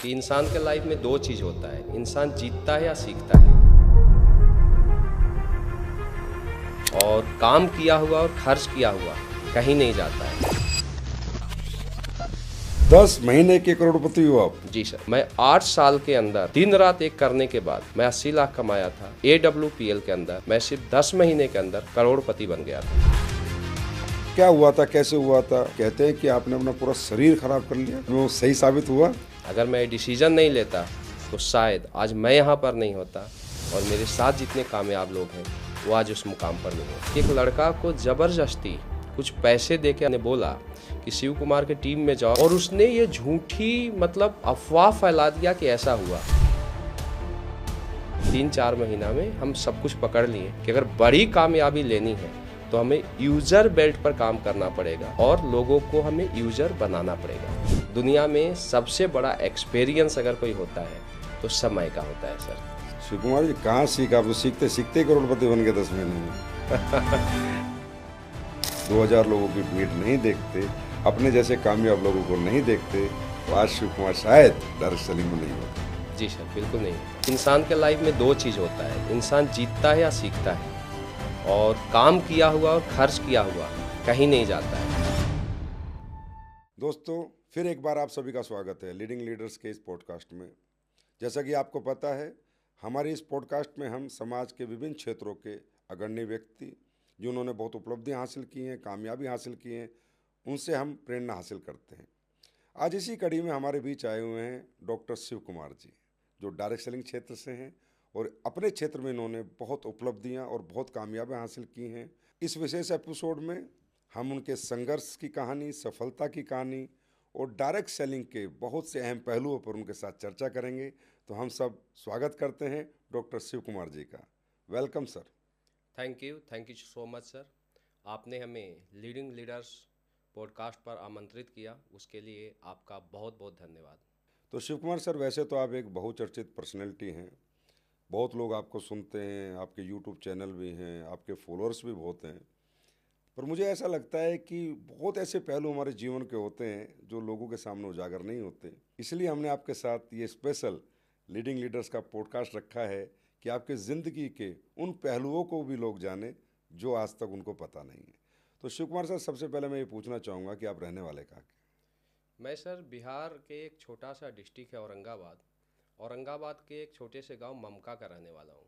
कि इंसान के लाइफ में दो चीज होता है, इंसान जीतता है या सीखता है। और काम किया हुआ और खर्च किया हुआ कहीं नहीं जाता है। 10 महीने के करोड़पति हो आप। जी सर, मैं 8 साल के अंदर दिन रात एक करने के बाद मैं 80 लाख कमाया था। AWPL के अंदर मैं सिर्फ 10 महीने के अंदर करोड़पति बन गया था। क्या हुआ था, कैसे हुआ था? कहते हैं कि आपने अपना पूरा शरीर खराब कर लिया, वो सही साबित हुआ? अगर मैं डिसीजन नहीं लेता तो शायद आज मैं यहाँ पर नहीं होता और मेरे साथ जितने कामयाब लोग हैं वो आज उस मुकाम पर नहीं होते। एक लड़का को जबरदस्ती कुछ पैसे देके ने बोला कि शिव कुमार के टीम में जाओ, और उसने ये झूठी अफवाह फैला दिया कि ऐसा हुआ। 3-4 महीना में हम सब कुछ पकड़ लिए कि अगर बड़ी कामयाबी लेनी है तो हमें यूजर बेल्ट पर काम करना पड़ेगा और लोगों को हमें यूजर बनाना पड़ेगा। दुनिया में सबसे बड़ा एक्सपीरियंस अगर कोई होता है तो समय का होता है सर। शिव कुमार जी कहाँ सीखा? आप तो सीखते सीखते करोड़पति बन गए 10 महीने में। 2000 लोगों की भीड़ नहीं देखते, अपने जैसे कामयाब लोगों को नहीं देखते, तो आज शिव कुमार शायद डायरेक्ट सेलिंग में नहीं होता। जी सर, बिल्कुल नहीं। इंसान के लाइफ में दो चीज होता है, इंसान जीतता है या सीखता है। और काम किया हुआ और खर्च किया हुआ कहीं नहीं जाता है। दोस्तों, फिर एक बार आप सभी का स्वागत है लीडिंग लीडर्स के इस पॉडकास्ट में। जैसा कि आपको पता है, हमारे इस पॉडकास्ट में हम समाज के विभिन्न क्षेत्रों के अग्रणी व्यक्ति जिन्होंने बहुत उपलब्धियां हासिल की हैं, कामयाबी हासिल की हैं, उनसे हम प्रेरणा हासिल करते हैं। आज इसी कड़ी में हमारे बीच आए हुए हैं डॉक्टर शिव कुमार जी, जो डायरेक्ट सेलिंग क्षेत्र से हैं और अपने क्षेत्र में इन्होंने बहुत उपलब्धियां और बहुत कामयाबियां हासिल की हैं। इस विशेष एपिसोड में हम उनके संघर्ष की कहानी, सफलता की कहानी और डायरेक्ट सेलिंग के बहुत से अहम पहलुओं पर उनके साथ चर्चा करेंगे। तो हम सब स्वागत करते हैं डॉक्टर शिव कुमार जी का। Welcome sir. Thank you so much sir. आपने हमें लीडिंग लीडर्स पॉडकास्ट पर आमंत्रित किया, उसके लिए आपका बहुत बहुत धन्यवाद। तो शिव कुमार सर, वैसे तो आप एक बहुचर्चित पर्सनैलिटी हैं, बहुत लोग आपको सुनते हैं, आपके यूट्यूब चैनल भी हैं, आपके फॉलोअर्स भी बहुत हैं, पर मुझे ऐसा लगता है कि बहुत ऐसे पहलू हमारे जीवन के होते हैं जो लोगों के सामने उजागर नहीं होते। इसलिए हमने आपके साथ ये स्पेशल लीडिंग लीडर्स का पॉडकास्ट रखा है कि आपके ज़िंदगी के उन पहलुओं को भी लोग जाने जो आज तक उनको पता नहीं है। तो शिव कुमार सर, सबसे पहले मैं ये पूछना चाहूँगा कि आप रहने वाले कहाँ के? मैं सर बिहार के एक छोटा सा डिस्ट्रिक्ट है औरंगाबाद के एक छोटे से गांव ममका का रहने वाला हूँ।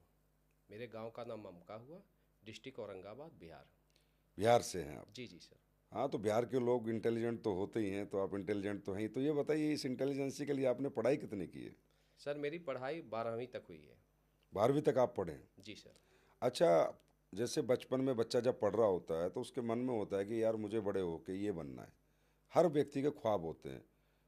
मेरे गांव का नाम ममका हुआ, डिस्ट्रिक्ट औरंगाबाद, बिहार। बिहार से हैं आप? जी जी सर। हाँ, तो बिहार के लोग इंटेलिजेंट तो होते ही हैं, तो आप इंटेलिजेंट तो हैं ही। तो ये बताइए, इस इंटेलिजेंसी के लिए आपने पढ़ाई कितनी की है? सर मेरी पढ़ाई 12वीं तक हुई है। 12वीं तक आप पढ़े हैं? जी सर। अच्छा, जैसे बचपन में बच्चा जब पढ़ रहा होता है तो उसके मन में होता है कि यार मुझे बड़े होके ये बनना है। हर व्यक्ति के ख्वाब होते हैं,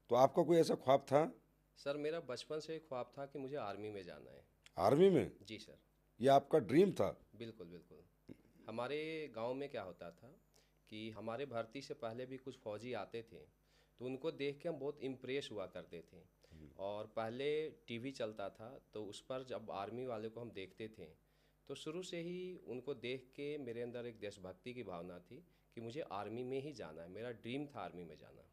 तो आपका कोई ऐसा ख्वाब था? सर मेरा बचपन से एक ख्वाब था कि मुझे आर्मी में जाना है। आर्मी में? जी सर। ये आपका ड्रीम था? बिल्कुल बिल्कुल। हमारे गांव में क्या होता था कि हमारे भर्ती से पहले भी कुछ फौजी आते थे, तो उनको देख के हम बहुत इम्प्रेस हुआ करते थे। और पहले टीवी चलता था तो उस पर जब आर्मी वाले को हम देखते थे तो शुरू से ही उनको देख के मेरे अंदर एक देशभक्ति की भावना थी कि मुझे आर्मी में ही जाना है। मेरा ड्रीम था आर्मी में जाना।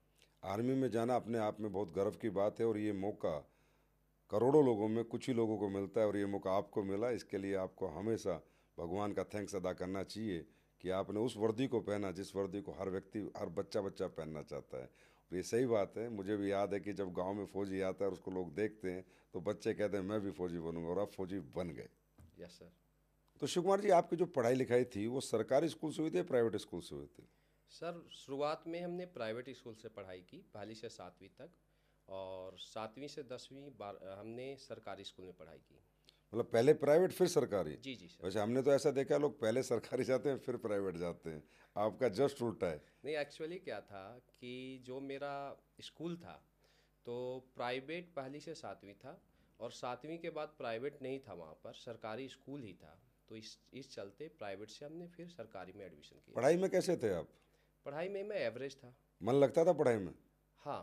आर्मी में जाना अपने आप में बहुत गर्व की बात है, और ये मौका करोड़ों लोगों में कुछ ही लोगों को मिलता है, और ये मौका आपको मिला। इसके लिए आपको हमेशा भगवान का थैंक्स अदा करना चाहिए कि आपने उस वर्दी को पहना जिस वर्दी को हर व्यक्ति, हर बच्चा बच्चा पहनना चाहता है। और ये सही बात है। मुझे भी याद है कि जब गांव में फौजी आता है और उसको लोग देखते हैं तो बच्चे कहते हैं मैं भी फौजी बनूंगा, और आप फौजी बन गए। Yes sir. तो शिव कुमार जी, आपकी जो पढ़ाई लिखाई थी वो सरकारी स्कूल से हुई थी या प्राइवेट स्कूल से हुई थी? सर शुरुआत में हमने प्राइवेट स्कूल से पढ़ाई की, पहली से 7वीं तक, और 7वीं से 10वीं बार हमने सरकारी स्कूल में पढ़ाई की। मतलब पहले प्राइवेट फिर सरकारी? जी जी सर। वैसे हमने तो ऐसा देखा, लोग पहले सरकारी जाते हैं फिर प्राइवेट जाते हैं, आपका जस्ट उल्टा है। नहीं, एक्चुअली क्या था कि जो मेरा स्कूल था तो प्राइवेट पहली से 7वीं था, और 7वीं के बाद प्राइवेट नहीं था, वहाँ पर सरकारी स्कूल ही था। तो इस चलते प्राइवेट से हमने फिर सरकारी में एडमिशन किया। पढ़ाई में कैसे थे आप? पढ़ाई में मैं एवरेज था। मन लगता था पढ़ाई में? हाँ,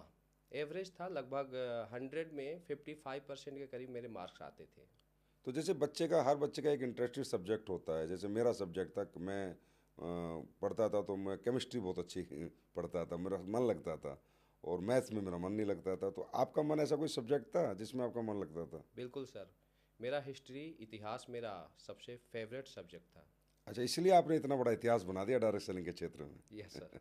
एवरेज था। लगभग 100 में 55% के करीब मेरे मार्क्स आते थे। तो जैसे हर बच्चे का एक इंटरेस्टेड सब्जेक्ट होता है, जैसे मेरा सब्जेक्ट था, मैं पढ़ता था तो मैं केमिस्ट्री बहुत अच्छी पढ़ता था, मेरा मन लगता था। और मैथ्स में मेरा मन नहीं लगता था। तो आपका मन, ऐसा कोई सब्जेक्ट था जिसमें आपका मन लगता था? बिल्कुल सर, मेरा हिस्ट्री इतिहास मेरा सबसे फेवरेट सब्जेक्ट था। अच्छा, इसलिए आपने इतना बड़ा इतिहास बना दिया डायरेक्ट सेलिंग के क्षेत्र में। Yes sir.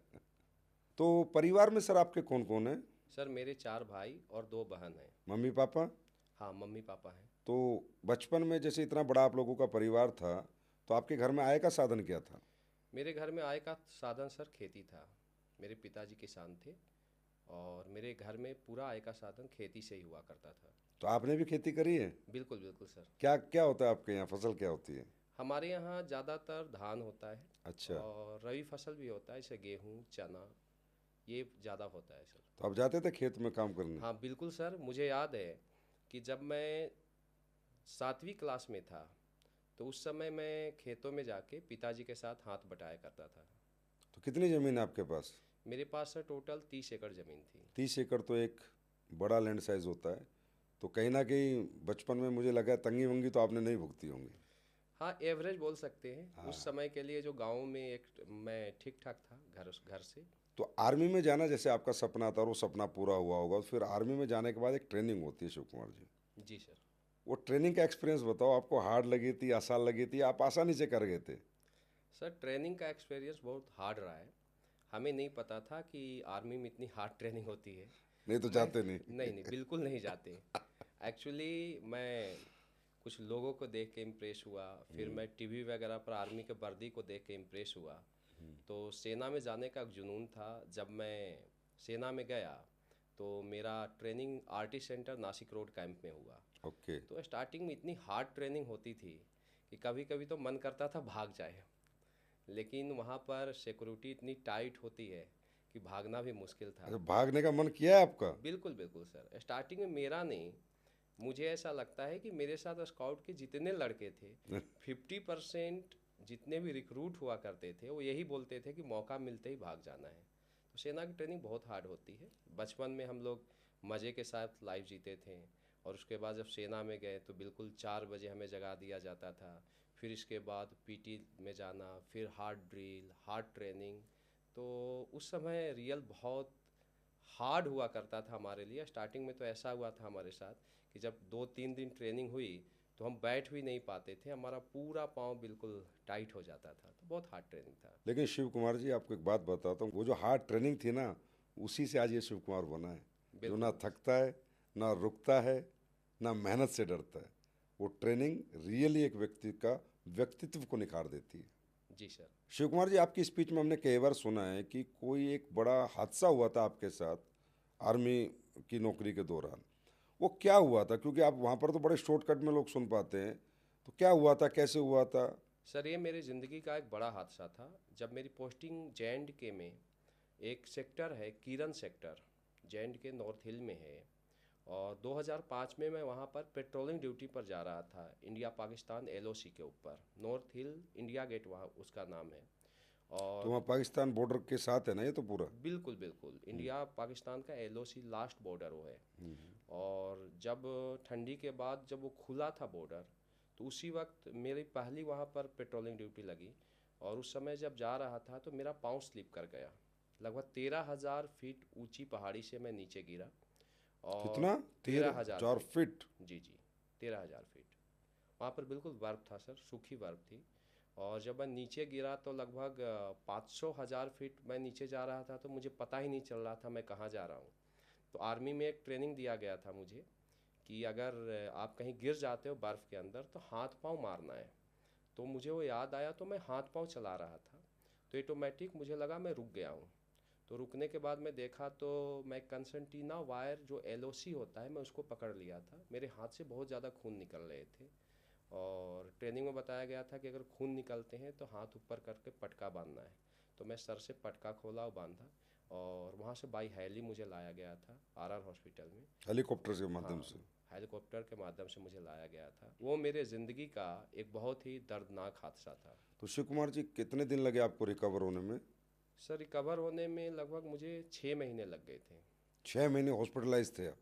तो परिवार में सर आपके कौन कौन है? सर मेरे 4 भाई और 2 बहन हैं। Mummy papa? हाँ, मम्मी पापा हैं। तो बचपन में जैसे इतना बड़ा आप लोगों का परिवार था, तो आपके घर में आय का साधन क्या था? मेरे घर में आय का साधन सर खेती था। मेरे पिताजी किसान थे और मेरे घर में पूरा आय का साधन खेती से ही हुआ करता था। तो आपने भी खेती करी है? बिल्कुल बिल्कुल सर। क्या क्या होता है आपके यहाँ, फसल क्या होती है? हमारे यहाँ ज़्यादातर धान होता है अच्छा। और रबी फसल भी होता है, जैसे गेहूँ, चना, ये ज़्यादा होता है सर। तो आप जाते थे खेत में काम करने? हाँ बिल्कुल सर, मुझे याद है कि जब मैं 7वीं क्लास में था तो उस समय मैं खेतों में जाके पिताजी के साथ हाथ बटाया करता था। तो कितनी ज़मीन है आपके पास? मेरे पास सर टोटल 30 एकड़ ज़मीन थी। 30 एकड़ तो एक बड़ा लैंड साइज होता है। तो कहीं ना कहीं बचपन में मुझे लगा तंगी वंगी तो आपने नहीं भुगती होंगी। हाँ, एवरेज बोल सकते हैं हाँ। उस समय के लिए, जो गांव में एक मैं ठीक ठाक था घर घर से। तो आर्मी में जाना जैसे आपका सपना था और वो सपना पूरा हुआ होगा, तो फिर आर्मी में जाने के बाद एक ट्रेनिंग होती है शिव कुमार जी। जी सर। वो ट्रेनिंग का एक्सपीरियंस बताओ, आपको हार्ड लगी थी, आसान लगी थी, आप आसानी से कर गए थे? सर ट्रेनिंग का एक्सपीरियंस बहुत हार्ड रहा है। हमें नहीं पता था कि आर्मी में इतनी हार्ड ट्रेनिंग होती है। नहीं तो मैं जाते नहीं? नहीं नहीं, बिल्कुल नहीं जाते। एक्चुअली मैं कुछ लोगों को देख के इम्प्रेस हुआ, फिर मैं टीवी वगैरह पर आर्मी के वर्दी को देख के इम्प्रेस हुआ। तो सेना में जाने का एक जुनून था। जब मैं सेना में गया तो मेरा training RT centre Nashik road camp में हुआ। ओके। तो स्टार्टिंग में इतनी हार्ड ट्रेनिंग होती थी कि कभी कभी तो मन करता था भाग जाए, लेकिन वहाँ पर सिक्योरिटी इतनी टाइट होती है कि भागना भी मुश्किल था। अच्छा, भागने का मन किया है आपका? बिल्कुल बिल्कुल सर, स्टार्टिंग में मेरा नहीं, मुझे ऐसा लगता है कि मेरे साथ स्काउट के जितने लड़के थे 50% जितने भी रिक्रूट हुआ करते थे वो यही बोलते थे कि मौका मिलते ही भाग जाना है। तो सेना की ट्रेनिंग बहुत हार्ड होती है। बचपन में हम लोग मज़े के साथ लाइफ जीते थे और उसके बाद जब सेना में गए तो बिल्कुल 4 बजे हमें जगा दिया जाता था। फिर इसके बाद पीटी में जाना, फिर हार्ड ड्रिल, हार्ड ट्रेनिंग। तो उस समय रियल बहुत हार्ड हुआ करता था हमारे लिए। स्टार्टिंग में तो ऐसा हुआ था हमारे साथ कि जब 2-3 दिन ट्रेनिंग हुई तो हम बैठ भी नहीं पाते थे, हमारा पूरा पाँव बिल्कुल टाइट हो जाता था। तो बहुत हार्ड ट्रेनिंग था। लेकिन शिव कुमार जी, आपको एक बात बताता हूँ, वो जो हार्ड ट्रेनिंग थी ना, उसी से आज ये शिव कुमार बना है, जो ना बिल्कुल। थकता है, ना रुकता है, ना मेहनत से डरता है। वो ट्रेनिंग रियली एक व्यक्ति का व्यक्तित्व को निखार देती है। जी सर। शिव कुमार जी, आपकी स्पीच में हमने कई बार सुना है कि कोई एक बड़ा हादसा हुआ था आपके साथ आर्मी की नौकरी के दौरान। वो क्या हुआ था? क्योंकि आप वहाँ पर तो बड़े शॉर्टकट में लोग सुन पाते हैं। तो क्या हुआ था, कैसे हुआ था? सर ये मेरी ज़िंदगी का एक बड़ा हादसा था। जब मेरी पोस्टिंग जे.एंड.के में एक सेक्टर है, किरण सेक्टर, जे.एंड.के नॉर्थ हिल में है, और 2005 में मैं वहाँ पर पेट्रोलिंग ड्यूटी पर जा रहा था, इंडिया पाकिस्तान एलओसी के ऊपर। नॉर्थ हिल इंडिया गेट वहाँ उसका नाम है। तो और वहाँ पाकिस्तान बॉर्डर के साथ है ना ये तो पूरा? बिल्कुल बिल्कुल इंडिया पाकिस्तान का एलओसी लास्ट बॉर्डर वो है। और जब ठंडी के बाद जब वो खुला था बॉर्डर, तो उसी वक्त मेरी पहली वहाँ पर पेट्रोलिंग ड्यूटी लगी। और उस समय जब जा रहा था तो मेरा पाँव स्लिप कर गया। लगभग 13,000 फीट ऊंची पहाड़ी से मैं नीचे गिरा। कितना? और तेरह 13,000 हजार फीट फीट जी जी, 13,000 फीट। वहाँ पर बिल्कुल बर्फ़ था सर, सूखी बर्फ़ थी। और जब मैं नीचे गिरा तो लगभग 500,000 फीट मैं नीचे जा रहा था, तो मुझे पता ही नहीं चल रहा था मैं कहाँ जा रहा हूँ। तो आर्मी में एक ट्रेनिंग दिया गया था मुझे कि अगर आप कहीं गिर जाते हो बर्फ़ के अंदर तो हाथ पांव मारना है। तो मुझे वो याद आया, तो मैं हाथ पांव चला रहा था, तो ऑटोमेटिक मुझे लगा मैं रुक गया हूँ। तो रुकने के बाद मैं देखा तो मैं कंसंटीना वायर जो एलओसी होता है मैं उसको पकड़ लिया था। मेरे हाथ से बहुत ज़्यादा खून निकल रहे थे और ट्रेनिंग में बताया गया था कि अगर खून निकलते हैं तो हाथ ऊपर करके पटका बांधना है। तो मैं सर से पटका खोला और बांधा, और वहाँ से बाई हेली मुझे लाया गया था आरआर हॉस्पिटल में। हेलीकॉप्टर के माध्यम हाँ, से? हेलीकॉप्टर के माध्यम से मुझे लाया गया था। वो मेरे ज़िंदगी का एक बहुत ही दर्दनाक हादसा था। तो शिव कुमार जी, कितने दिन लगे आपको रिकवर होने में? सर रिकवर होने में लगभग मुझे 6 महीने लग गए थे। 6 महीने हॉस्पिटलाइज थे आप?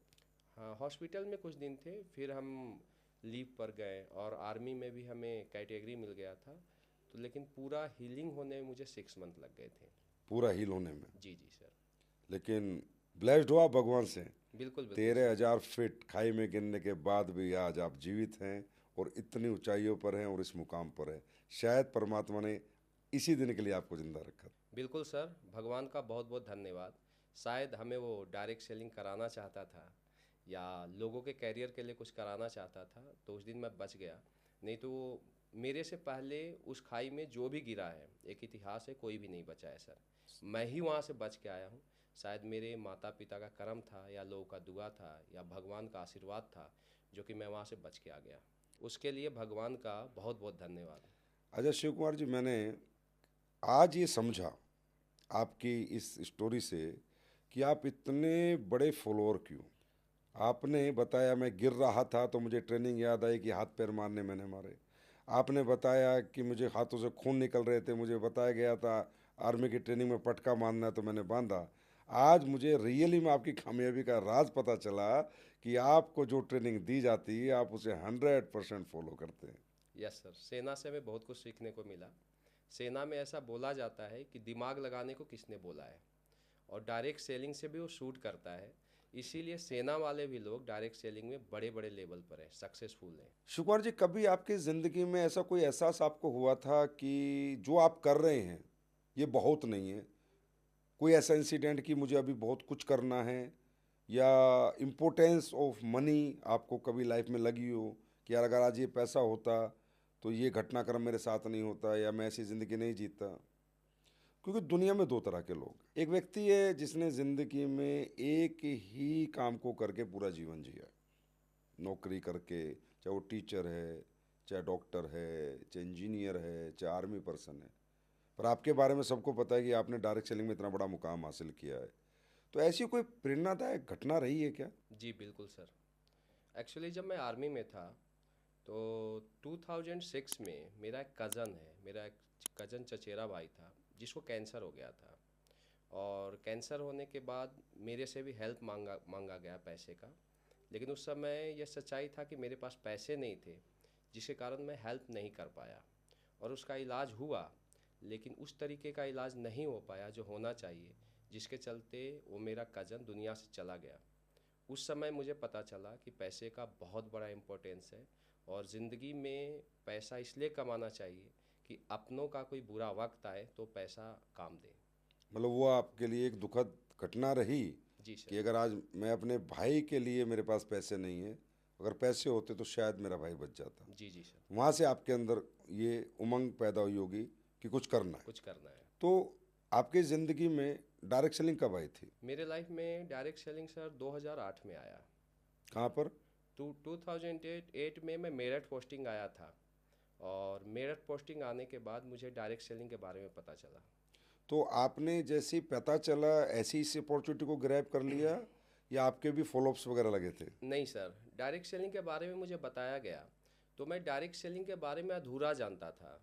हाँ, हॉस्पिटल में कुछ दिन थे, फिर हम लीव पर गए और आर्मी में भी हमें कैटेगरी मिल गया था। तो लेकिन पूरा हीलिंग होने में मुझे 6 मंथ लग गए थे। पूरा हील होने में? जी जी सर। लेकिन ब्लेस्ड हो आप भगवान से। बिल्कुल बिल्कुल 13,000 फीट खाई में गिरने के बाद भी आज आप जीवित हैं और इतनी ऊंचाइयों पर हैं और इस मुकाम पर हैं। शायद परमात्मा ने इसी दिन के लिए आपको जिंदा रखा। बिल्कुल सर, भगवान का बहुत बहुत धन्यवाद। शायद हमें वो डायरेक्ट सेलिंग कराना चाहता था या लोगों के कैरियर के लिए कुछ कराना चाहता था, तो उस दिन मैं बच गया। नहीं तो मेरे से पहले उस खाई में जो भी गिरा है, एक इतिहास है, कोई भी नहीं बचा है सर। मैं ही वहाँ से बच के आया हूँ। शायद मेरे माता पिता का कर्म था या लोगों का दुआ था या भगवान का आशीर्वाद था, जो कि मैं वहाँ से बच के आ गया। उसके लिए भगवान का बहुत बहुत धन्यवाद। अच्छा शिव कुमार जी, मैंने आज ये समझा आपकी इस स्टोरी से कि आप इतने बड़े फॉलोअर क्यों। आपने बताया मैं गिर रहा था तो मुझे ट्रेनिंग याद आई कि हाथ पैर मारने मैंने मारे। आपने बताया कि मुझे हाथों से खून निकल रहे थे, मुझे बताया गया था आर्मी की ट्रेनिंग में पटका मारना है तो मैंने बांधा। आज मुझे रियली में आपकी कामयाबी का राज पता चला कि आपको जो ट्रेनिंग दी जाती है आप उसे 100% फॉलो करते हैं। यस सर, सेना से हमें बहुत कुछ सीखने को मिला। सेना में ऐसा बोला जाता है कि दिमाग लगाने को किसने बोला है, और डायरेक्ट सेलिंग से भी वो शूट करता है। इसीलिए सेना वाले भी लोग डायरेक्ट सेलिंग में बड़े बड़े लेवल पर हैं, सक्सेसफुल हैं। शिव कुमार जी, कभी आपकी ज़िंदगी में ऐसा कोई एहसास आपको हुआ था कि जो आप कर रहे हैं ये बहुत नहीं है? कोई ऐसा इंसिडेंट कि मुझे अभी बहुत कुछ करना है, या इम्पोर्टेंस ऑफ मनी आपको कभी लाइफ में लगी हो कि यार अगर आज ये पैसा होता तो ये घटनाक्रम मेरे साथ नहीं होता या मैं ऐसी ज़िंदगी नहीं जीता? क्योंकि दुनिया में दो तरह के लोग, एक व्यक्ति है जिसने ज़िंदगी में एक ही काम को करके पूरा जीवन जिया, नौकरी करके, चाहे वो टीचर है, चाहे डॉक्टर है, चाहे इंजीनियर है, चाहे आर्मी पर्सन है। पर आपके बारे में सबको पता है कि आपने डायरेक्ट सेलिंग में इतना बड़ा मुकाम हासिल किया है। तो ऐसी कोई प्रेरणादायक घटना रही है क्या? जी बिल्कुल सर। एक्चुअली जब मैं आर्मी में था तो 2006 में मेरा एक कज़न है, मेरा एक कज़न चचेरा भाई था, जिसको कैंसर हो गया था। और कैंसर होने के बाद मेरे से भी हेल्प मांगा मांगा गया पैसे का। लेकिन उस समय यह सच्चाई था कि मेरे पास पैसे नहीं थे, जिसके कारण मैं हेल्प नहीं कर पाया। और उसका इलाज हुआ, लेकिन उस तरीके का इलाज नहीं हो पाया जो होना चाहिए, जिसके चलते वो मेरा कज़न दुनिया से चला गया। उस समय मुझे पता चला कि पैसे का बहुत बड़ा इम्पोर्टेंस है, और ज़िंदगी में पैसा इसलिए कमाना चाहिए कि अपनों का कोई बुरा वक्त आए तो पैसा काम दे। मतलब वो आपके लिए एक दुखद घटना रही जी कि सर। अगर आज मैं अपने भाई के लिए मेरे पास पैसे नहीं है, अगर पैसे होते तो शायद मेरा भाई बच जाता। जी जी सर। वहाँ से आपके अंदर ये उमंग पैदा हुई होगी कि कुछ करना है। कुछ करना है। तो आपकी ज़िंदगी में डायरेक्ट सेलिंग कब आई थी? मेरे लाइफ में डायरेक्ट सेलिंग सर 2008 में आया। कहाँ पर? 2008 में मैं मेरठ पोस्टिंग आया था, और मेरठ पोस्टिंग आने के बाद मुझे डायरेक्ट सेलिंग के बारे में पता चला। तो आपने जैसे ही पता चला ऐसी इस अपॉर्चुनिटी को ग्रैब कर लिया, या आपके भी फॉलोअप्स वगैरह लगे थे? नहीं सर, डायरेक्ट सेलिंग के बारे में मुझे बताया गया, तो मैं डायरेक्ट सेलिंग के बारे में अधूरा जानता था।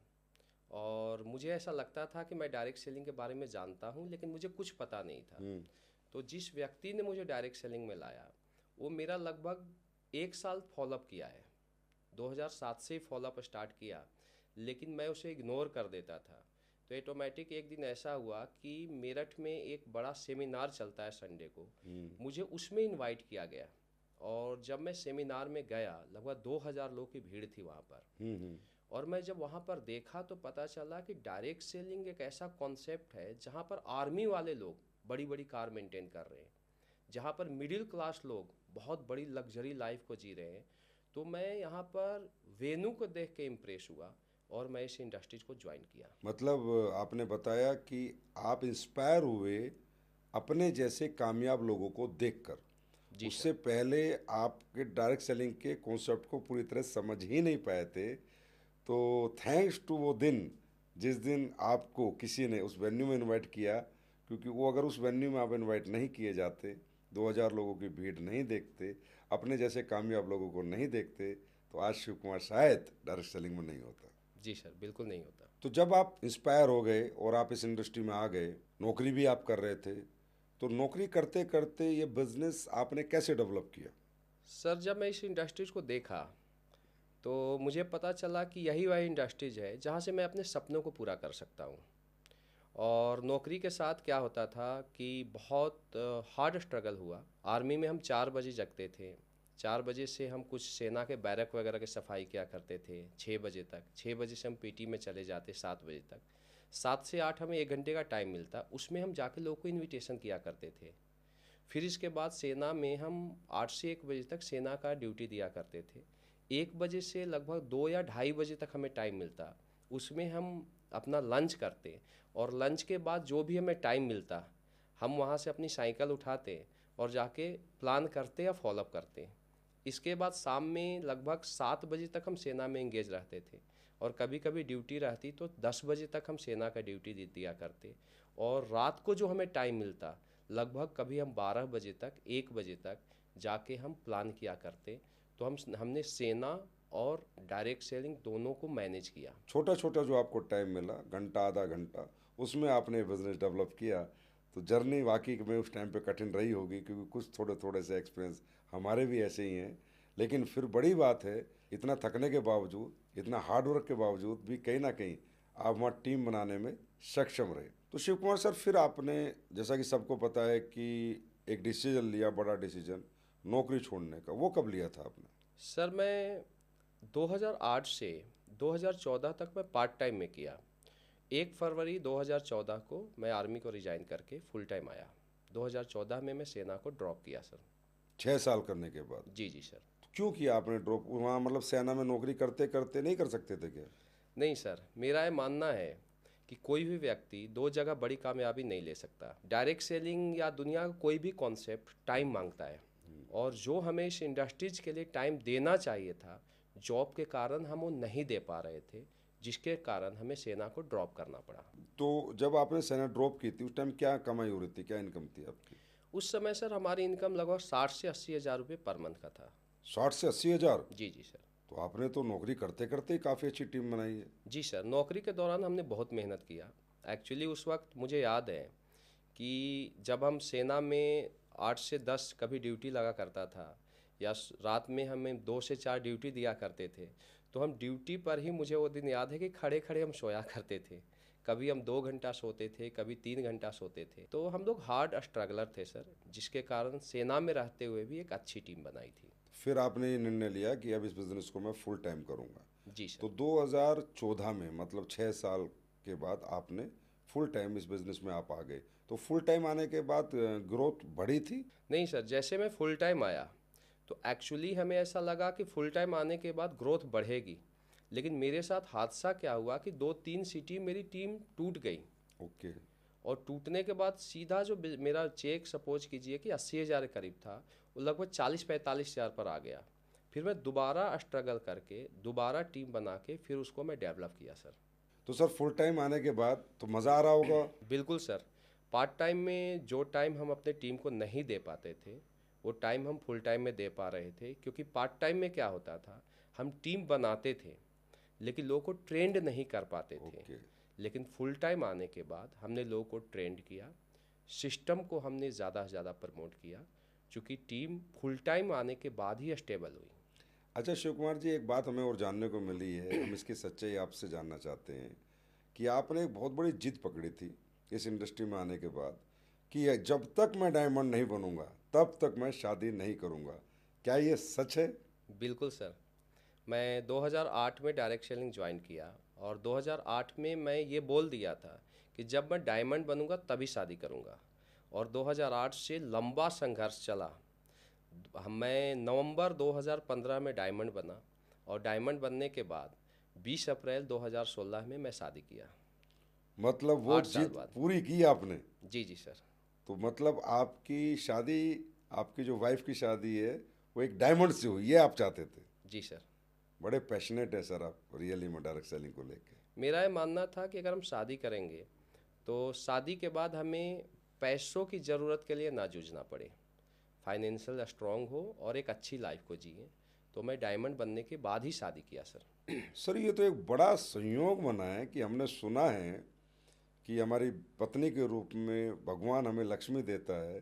और मुझे ऐसा लगता था कि मैं डायरेक्ट सेलिंग के बारे में जानता हूँ, लेकिन मुझे कुछ पता नहीं था। तो जिस व्यक्ति ने मुझे डायरेक्ट सेलिंग में लाया, वो मेरा लगभग 1 साल फॉलोअप किया है। 2007 से ही फॉलोअप स्टार्ट किया, लेकिन मैं उसे इग्नोर कर देता था। तो ऑटोमेटिक एक दिन ऐसा हुआ कि मेरठ में एक बड़ा सेमिनार चलता है संडे को, मुझे उसमें इनवाइट किया गया। और जब मैं सेमिनार में गया, लगभग 2000 लोग की भीड़ थी वहाँ पर। और मैं जब वहाँ पर देखा तो पता चला कि डायरेक्ट सेलिंग एक ऐसा कॉन्सेप्ट है जहाँ पर आर्मी वाले लोग बड़ी बड़ी कार मेंटेन कर रहे हैं, जहाँ पर मिडिल क्लास लोग बहुत बड़ी लग्जरी लाइफ को जी रहे हैं। तो मैं यहाँ पर वेन्यू को देख के इम्प्रेस हुआ, और मैं इस इंडस्ट्रीज को ज्वाइन किया। मतलब आपने बताया कि आप इंस्पायर हुए अपने जैसे कामयाब लोगों को देखकर। जी उससे सर। पहले आपके डायरेक्ट सेलिंग के कॉन्सेप्ट को पूरी तरह समझ ही नहीं पाए थे। तो थैंक्स टू वो दिन जिस दिन आपको किसी ने उस वेन्यू में इनवाइट किया, क्योंकि वो अगर उस वेन्यू में आप इनवाइट नहीं किए जाते, 2000 लोगों की भीड़ नहीं देखते, अपने जैसे कामयाब लोगों को नहीं देखते, तो आज शिव कुमार शायद डायरेक्ट सेलिंग में नहीं होता। जी सर, बिल्कुल नहीं होता। तो जब आप इंस्पायर हो गए और आप इस इंडस्ट्री में आ गए, नौकरी भी आप कर रहे थे, तो नौकरी करते करते ये बिजनेस आपने कैसे डेवलप किया? सर, जब मैं इस इंडस्ट्रीज को देखा तो मुझे पता चला कि यही वही इंडस्ट्रीज है जहाँ से मैं अपने सपनों को पूरा कर सकता हूँ। और नौकरी के साथ क्या होता था कि बहुत हार्ड स्ट्रगल हुआ। आर्मी में हम 4 बजे जगते थे। 4 बजे से हम कुछ सेना के बैरक वगैरह की सफाई किया करते थे 6 बजे तक। 6 बजे से हम पीटी में चले जाते 7 बजे तक। 7 से 8 हमें 1 घंटे का टाइम मिलता, उसमें हम जाके लोगों को इनविटेशन किया करते थे। फिर इसके बाद सेना में हम 8 से 1 बजे तक सेना का ड्यूटी दिया करते थे। 1 बजे से लगभग 2 या ढाई बजे तक हमें टाइम मिलता, उसमें हम अपना लंच करते। और लंच के बाद जो भी हमें टाइम मिलता, हम वहाँ से अपनी साइकिल उठाते और जाके प्लान करते या फॉलोअप करते। इसके बाद शाम में लगभग 7 बजे तक हम सेना में इंगेज रहते थे। और कभी कभी ड्यूटी रहती तो 10 बजे तक हम सेना का ड्यूटी दिया करते। और रात को जो हमें टाइम मिलता, लगभग कभी हम 12 बजे तक 1 बजे तक जाके हम प्लान किया करते। तो हमने सेना और डायरेक्ट सेलिंग दोनों को मैनेज किया। छोटा छोटा जो आपको टाइम मिला, घंटा आधा घंटा, उसमें आपने बिजनेस डेवलप किया। तो जर्नी वाकई में उस टाइम पे कठिन रही होगी, क्योंकि कुछ थोड़े थोड़े से एक्सपीरियंस हमारे भी ऐसे ही हैं। लेकिन फिर बड़ी बात है, इतना थकने के बावजूद, इतना हार्ड वर्क के बावजूद भी कहीं ना कहीं आप वहाँ टीम बनाने में सक्षम रहे। तो शिव कुमार सर, फिर आपने, जैसा कि सबको पता है कि एक डिसीजन लिया, बड़ा डिसीजन, नौकरी छोड़ने का, वो कब लिया था आपने? सर मैं 2008 से 2014 तक मैं पार्ट टाइम में किया। 1 फरवरी 2014 को मैं आर्मी को रिजाइन करके फुल टाइम आया। 2014 में मैं सेना को ड्रॉप किया सर। 6 साल करने के बाद? जी जी सर। क्यों किया आपने ड्रॉप वहाँ? मतलब सेना में नौकरी करते करते नहीं कर सकते थे क्या? नहीं सर, मेरा ये मानना है कि कोई भी व्यक्ति दो जगह बड़ी कामयाबी नहीं ले सकता। डायरेक्ट सेलिंग या दुनिया का कोई भी कॉन्सेप्ट टाइम मांगता है। और जो हमें इस इंडस्ट्रीज के लिए टाइम देना चाहिए था, जॉब के कारण हम वो नहीं दे पा रहे थे, जिसके कारण हमें सेना को ड्रॉप करना पड़ा। तो जब आपने सेना ड्रॉप की थी, उस टाइम क्या कमाई हो रही थी, क्या इनकम थी आपकी? उस समय सर हमारी इनकम लगभग 60 से 80 हज़ार रुपये पर मंथ का था। 60 से 80 हज़ार? जी जी सर। तो आपने तो नौकरी करते करते ही काफ़ी अच्छी टीम बनाई है। जी सर, नौकरी के दौरान हमने बहुत मेहनत किया। एक्चुअली उस वक्त मुझे याद है कि जब हम सेना में 8 से 10 कभी ड्यूटी लगा करता था, या रात में हमें 2 से 4 ड्यूटी दिया करते थे, तो हम ड्यूटी पर ही, मुझे वो दिन याद है कि खड़े खड़े हम सोया करते थे। कभी हम 2 घंटा सोते थे, कभी 3 घंटा सोते थे। तो हम लोग हार्ड स्ट्रगलर थे सर, जिसके कारण सेना में रहते हुए भी एक अच्छी टीम बनाई थी। फिर आपने ये निर्णय लिया कि अब इस बिज़नेस को मैं फुल टाइम करूँगा। जी तो सर। 2014 में, मतलब 6 साल के बाद आपने फुल टाइम इस बिज़नेस में आप आ गए। तो फुल टाइम आने के बाद ग्रोथ बढ़ी थी? नहीं सर, जैसे मैं फुल टाइम आया तो एक्चुअली हमें ऐसा लगा कि फुल टाइम आने के बाद ग्रोथ बढ़ेगी। लेकिन मेरे साथ हादसा क्या हुआ कि 2-3 सिटी मेरी टीम टूट गई। ओके। और टूटने के बाद सीधा जो मेरा चेक सपोज कीजिए कि 80 हज़ार के करीब था, वो लगभग 40-45 हज़ार पर आ गया। फिर मैं दोबारा स्ट्रगल करके दोबारा टीम बना के फिर उसको मैं डेवलप किया सर। तो सर, फुल टाइम आने के बाद तो मज़ा आ रहा होगा? बिल्कुल सर। पार्ट टाइम में जो टाइम हम अपने टीम को नहीं दे पाते थे, वो टाइम हम फुल टाइम में दे पा रहे थे। क्योंकि पार्ट टाइम में क्या होता था, हम टीम बनाते थे लेकिन लोगों को ट्रेंड नहीं कर पाते थे। ओके। लेकिन फुल टाइम आने के बाद हमने लोगों को ट्रेंड किया, सिस्टम को हमने ज़्यादा से ज़्यादा प्रमोट किया, चूँकि टीम फुल टाइम आने के बाद ही स्टेबल हुई। अच्छा शिव कुमार जी, एक बात हमें और जानने को मिली है, हम इसकी सच्चाई आपसे जानना चाहते हैं कि आपने एक बहुत बड़ी जिद पकड़ी थी इस इंडस्ट्री में आने के बाद, कि जब तक मैं डायमंड नहीं बनूंगा तब तक मैं शादी नहीं करूंगा। क्या ये सच है? बिल्कुल सर। मैं 2008 में डायरेक्ट सेलिंग ज्वाइन किया। और 2008 में मैं ये बोल दिया था कि जब मैं डायमंड बनूंगा तभी शादी करूंगा। और 2008 से लंबा संघर्ष चला। मैं नवंबर 2015 में डायमंड बना। और डायमंड बनने के बाद 20 अप्रैल 2016 में मैं शादी किया। मतलब वो 8 साल जिद बाद। पूरी की आपने? जी जी सर। तो मतलब आपकी शादी, आपकी जो वाइफ की शादी है, वो एक डायमंड से हुई, ये आप चाहते थे? जी सर। बड़े पैशनेट है सर आप रियली में डायरेक्ट सेलिंग को लेके। मेरा ये मानना था कि अगर हम शादी करेंगे तो शादी के बाद हमें पैसों की ज़रूरत के लिए ना जूझना पड़े, फाइनेंशियल स्ट्रांग हो और एक अच्छी लाइफ को जिए। तो मैं डायमंड बनने के बाद ही शादी किया सर। सर, ये तो एक बड़ा संयोग बना है कि हमने सुना है कि हमारी पत्नी के रूप में भगवान हमें लक्ष्मी देता है।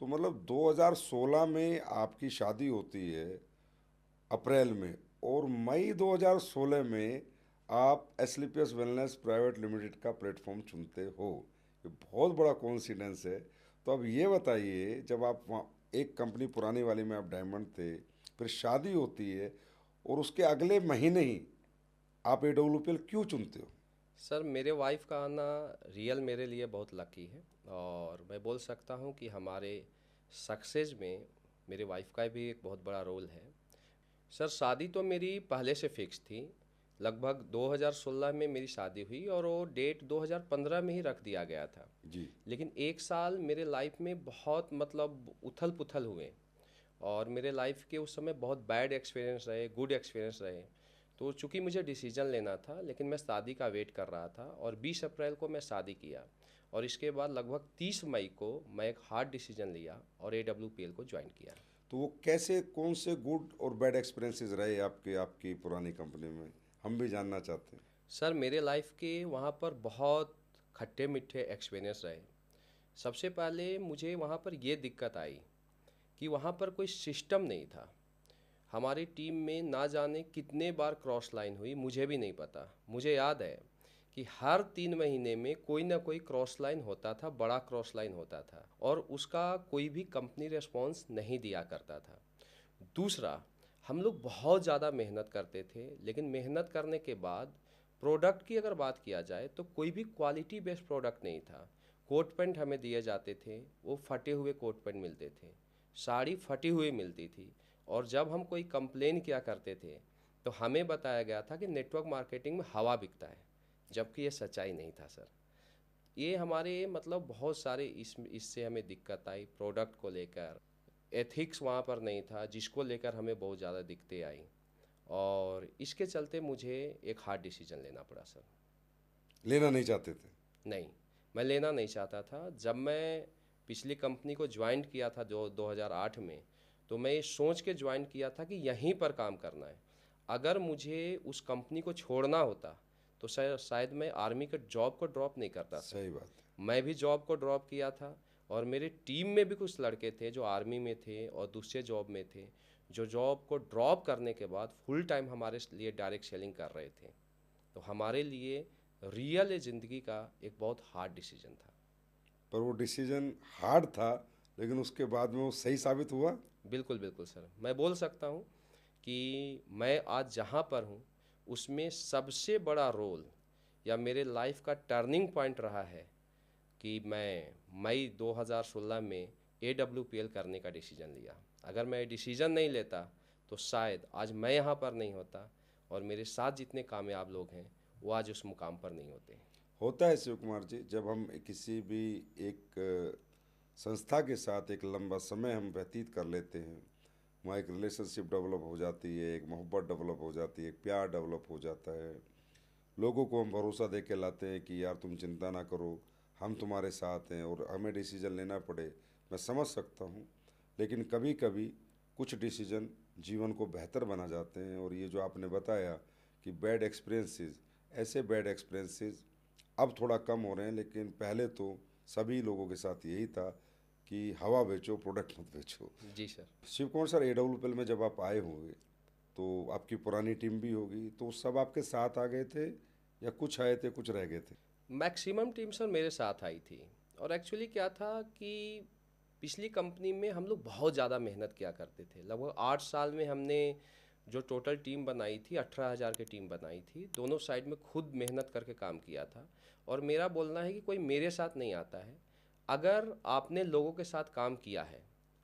तो मतलब 2016 में आपकी शादी होती है अप्रैल में, और मई 2016 में आप एसलीपीएस वेलनेस प्राइवेट लिमिटेड का प्लेटफॉर्म चुनते हो, ये बहुत बड़ा कोइंसिडेंस है। तो अब ये बताइए, जब आप वहाँ एक कंपनी पुरानी वाली में आप डायमंड थे, फिर शादी होती है और उसके अगले महीने ही आप एडब्ल्यूपीएल क्यों चुनते हो? सर, मेरे वाइफ का आना रियल मेरे लिए बहुत लकी है। और मैं बोल सकता हूँ कि हमारे सक्सेस में मेरे वाइफ का भी एक बहुत बड़ा रोल है। सर, शादी तो मेरी पहले से फिक्स थी। लगभग 2016 में मेरी शादी हुई और वो डेट 2015 में ही रख दिया गया था। जी। लेकिन एक साल मेरे लाइफ में बहुत मतलब उथल पुथल हुए, और मेरे लाइफ के उस समय बहुत बैड एक्सपीरियंस रहे, गुड एक्सपीरियंस रहे। तो चूंकि मुझे डिसीजन लेना था, लेकिन मैं शादी का वेट कर रहा था, और 20 अप्रैल को मैं शादी किया। और इसके बाद लगभग 30 मई को मैं एक हार्ड डिसीजन लिया और AWPL को ज्वाइन किया। तो वो कैसे, कौन से गुड और बैड एक्सपीरियंसेस रहे आपके आपकी पुरानी कंपनी में, हम भी जानना चाहते हैं। सर, मेरे लाइफ के वहाँ पर बहुत खट्टे मीठे एक्सपीरियंस रहे। सबसे पहले मुझे वहाँ पर ये दिक्कत आई कि वहाँ पर कोई सिस्टम नहीं था। हमारी टीम में ना जाने कितने बार क्रॉस लाइन हुई, मुझे भी नहीं पता। मुझे याद है कि हर 3 महीने में कोई ना कोई क्रॉस लाइन होता था, बड़ा क्रॉस लाइन होता था, और उसका कोई भी कंपनी रिस्पॉन्स नहीं दिया करता था। दूसरा, हम लोग बहुत ज़्यादा मेहनत करते थे, लेकिन मेहनत करने के बाद प्रोडक्ट की अगर बात किया जाए तो कोई भी क्वालिटी बेस्ड प्रोडक्ट नहीं था। कोट पैंट हमें दिए जाते थे, वो फटे हुए कोट पैंट मिलते थे, साड़ी फटी हुई मिलती थी। और जब हम कोई कंप्लेन किया करते थे तो हमें बताया गया था कि नेटवर्क मार्केटिंग में हवा बिकता है, जबकि ये सच्चाई नहीं था सर। ये हमारे मतलब बहुत सारे इससे हमें दिक्कत आई प्रोडक्ट को लेकर। एथिक्स वहाँ पर नहीं था, जिसको लेकर हमें बहुत ज़्यादा दिक्कतें आई, और इसके चलते मुझे एक हार्ड डिसीजन लेना पड़ा सर। लेना नहीं चाहते थे? नहीं, मैं लेना नहीं चाहता था। जब मैं पिछली कंपनी को ज्वाइन किया था जो 2008 में, तो मैं ये सोच के ज्वाइन किया था कि यहीं पर काम करना है। अगर मुझे उस कंपनी को छोड़ना होता तो शायद मैं आर्मी के जॉब को ड्रॉप नहीं करता सर। सही बात है। मैं भी जॉब को ड्रॉप किया था, और मेरे टीम में भी कुछ लड़के थे जो आर्मी में थे और दूसरे जॉब में थे, जो जॉब को ड्रॉप करने के बाद फुल टाइम हमारे लिए डायरेक्ट सेलिंग कर रहे थे। तो हमारे लिए रियल ज़िंदगी का एक बहुत हार्ड डिसीजन था। पर वो डिसीजन हार्ड था, लेकिन उसके बाद में वो सही साबित हुआ। बिल्कुल बिल्कुल सर, मैं बोल सकता हूँ कि मैं आज जहाँ पर हूँ उसमें सबसे बड़ा रोल या मेरे लाइफ का टर्निंग पॉइंट रहा है कि मैं मई 2016 में AWPL करने का डिसीजन लिया। अगर मैं डिसीजन नहीं लेता तो शायद आज मैं यहाँ पर नहीं होता, और मेरे साथ जितने कामयाब लोग हैं वो आज उस मुकाम पर नहीं होते। होता है शिव कुमार जी, जब हम किसी भी एक संस्था के साथ एक लंबा समय हम व्यतीत कर लेते हैं, वहाँ एक रिलेशनशिप डेवलप हो जाती है, एक मोहब्बत डेवलप हो जाती है, एक प्यार डेवलप हो जाता है। लोगों को हम भरोसा दे के लाते हैं कि यार तुम चिंता ना करो, हम तुम्हारे साथ हैं, और हमें डिसीजन लेना पड़े, मैं समझ सकता हूँ। लेकिन कभी कभी कुछ डिसीजन जीवन को बेहतर बना जाते हैं, और ये जो आपने बताया कि बैड एक्सपीरियंसेस, ऐसे बैड एक्सपीरियंसेस अब थोड़ा कम हो रहे हैं, लेकिन पहले तो सभी लोगों के साथ यही था कि हवा बेचो, प्रोडक्ट मत बेचो। जी sir. Shiv Kumar sir, AWPL में जब आप आए होंगे तो आपकी पुरानी टीम भी होगी, तो सब आपके साथ आ गए थे या कुछ आए थे कुछ रह गए थे? मैक्सिमम टीम सर मेरे साथ आई थी। और एक्चुअली क्या था कि पिछली कंपनी में हम लोग बहुत ज़्यादा मेहनत किया करते थे। लगभग 8 साल में हमने जो टोटल टीम बनाई थी 18,000 की टीम बनाई थी, दोनों साइड में खुद मेहनत करके काम किया था। और मेरा बोलना है कि कोई मेरे साथ नहीं आता है। अगर आपने लोगों के साथ काम किया है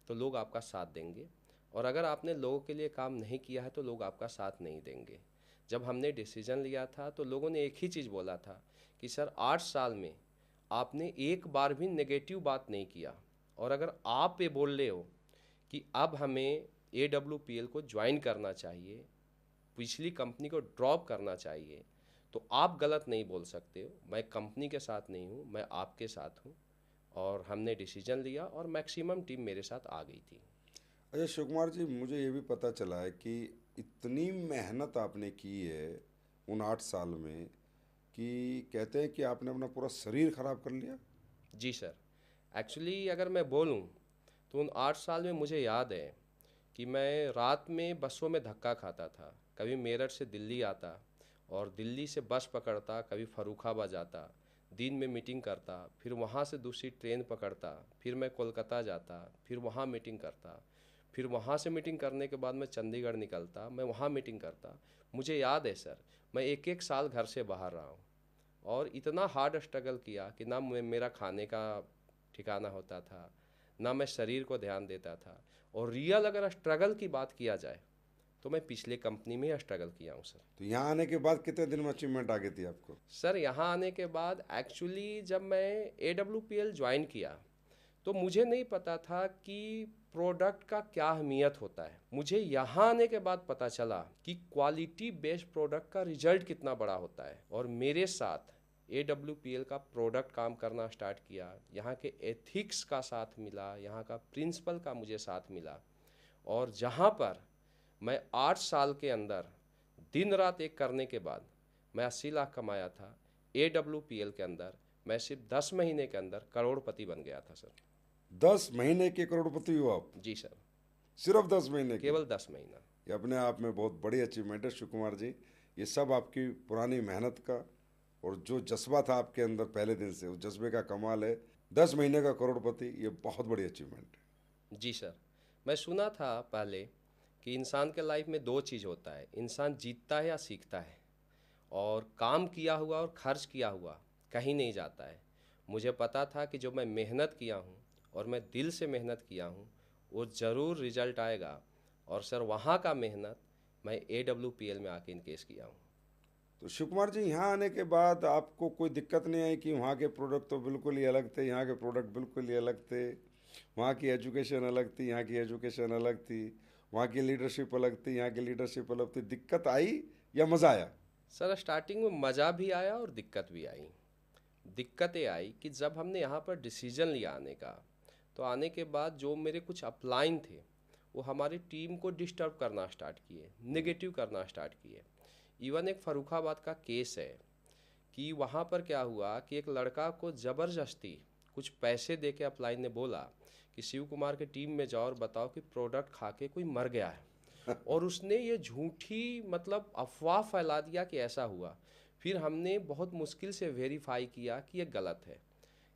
तो लोग आपका साथ देंगे, और अगर आपने लोगों के लिए काम नहीं किया है तो लोग आपका साथ नहीं देंगे। जब हमने डिसीजन लिया था तो लोगों ने एक ही चीज़ बोला था कि सर 8 साल में आपने एक बार भी नेगेटिव बात नहीं किया, और अगर आप ये बोल रहे हो कि अब हमें AWPL को ज्वाइन करना चाहिए, पिछली कंपनी को ड्रॉप करना चाहिए, तो आप गलत नहीं बोल सकते हो। मैं कंपनी के साथ नहीं हूँ, मैं आपके साथ हूँ। और हमने डिसीजन लिया और मैक्सिमम टीम मेरे साथ आ गई थी। अच्छा शिव कुमार जी, मुझे ये भी पता चला है कि इतनी मेहनत आपने की है उन 8 साल में, कि कहते हैं कि आपने अपना पूरा शरीर खराब कर लिया। जी सर। एक्चुअली अगर मैं बोलूँ तो उन 8 साल में मुझे याद है कि मैं रात में बसों में धक्का खाता था। कभी मेरठ से दिल्ली आता और दिल्ली से बस पकड़ता, कभी फर्रुखाबाद जाता, दिन में मीटिंग करता, फिर वहाँ से दूसरी ट्रेन पकड़ता, फिर मैं कोलकाता जाता, फिर वहाँ मीटिंग करता, फिर वहाँ से मीटिंग करने के बाद मैं चंडीगढ़ निकलता, मैं वहाँ मीटिंग करता। मुझे याद है सर, मैं एक एक साल घर से बाहर रहा हूँ और इतना हार्ड स्ट्रगल किया कि ना मेरा खाने का ठिकाना होता था, ना मैं शरीर को ध्यान देता था। और रियल अगर स्ट्रगल की बात किया जाए तो मैं पिछले कंपनी में स्ट्रगल किया हूँ सर। तो यहाँ आने के बाद कितने दिन में अचीवमेंट आ गई थी आपको? सर यहाँ आने के बाद एक्चुअली जब मैं AWPL ज्वाइन किया तो मुझे नहीं पता था कि प्रोडक्ट का क्या अहमियत होता है। मुझे यहाँ आने के बाद पता चला कि क्वालिटी बेस्ड प्रोडक्ट का रिजल्ट कितना बड़ा होता है। और मेरे साथ AWPL का प्रोडक्ट काम करना स्टार्ट किया, यहाँ के एथिक्स का साथ मिला, यहाँ का प्रिंसिपल का मुझे साथ मिला। और जहाँ पर मैं 8 साल के अंदर दिन रात एक करने के बाद मैं 80 लाख कमाया था, AWPL के अंदर मैं सिर्फ 10 महीने के अंदर करोड़पति बन गया था सर। 10 महीने के करोड़पति हो आप? जी सर, सिर्फ 10 महीने के? केवल 10 महीना। ये अपने आप में बहुत बड़ी अचीवमेंट है शिव कुमार जी। ये सब आपकी पुरानी मेहनत का और जो जज्बा था आपके अंदर पहले दिन से, उस जज्बे का कमाल है। 10 महीने का करोड़पति, ये बहुत बड़ी अचीवमेंट है। जी सर, मैं सुना था पहले कि इंसान के लाइफ में दो चीज़ होता है, इंसान जीतता है या सीखता है। और काम किया हुआ और खर्च किया हुआ कहीं नहीं जाता है। मुझे पता था कि जो मैं मेहनत किया हूँ और मैं दिल से मेहनत किया हूँ वो ज़रूर रिजल्ट आएगा। और सर वहाँ का मेहनत मैं AWPL में आके इनकेस किया हूँ। तो शिव कुमार जी, यहाँ आने के बाद आपको कोई दिक्कत नहीं आई कि वहाँ के प्रोडक्ट तो बिल्कुल ही अलग थे, यहाँ के प्रोडक्ट बिल्कुल ही अलग थे, वहाँ की एजुकेशन अलग थी, यहाँ की एजुकेशन अलग थी, वहाँ की लीडरशिप अलग थी, यहाँ की लीडरशिप अलग थी, दिक्कत आई या मज़ा आया? सर स्टार्टिंग में मज़ा भी आया और दिक्कत भी आई। दिक्कतें आई कि जब हमने यहाँ पर डिसीजन लिया आने का, तो आने के बाद जो मेरे कुछ अपलाइन थे वो हमारी टीम को डिस्टर्ब करना स्टार्ट किए, नेगेटिव करना स्टार्ट किए। इवन एक फर्रुखाबाद का केस है कि वहाँ पर क्या हुआ कि एक लड़का को ज़बरदस्ती कुछ पैसे दे के अपलाइन ने बोला कि शिव कुमार के टीम में जाओ और बताओ कि प्रोडक्ट खा के कोई मर गया है। और उसने ये झूठी मतलब अफवाह फैला दिया कि ऐसा हुआ। फिर हमने बहुत मुश्किल से वेरीफाई किया कि ये गलत है,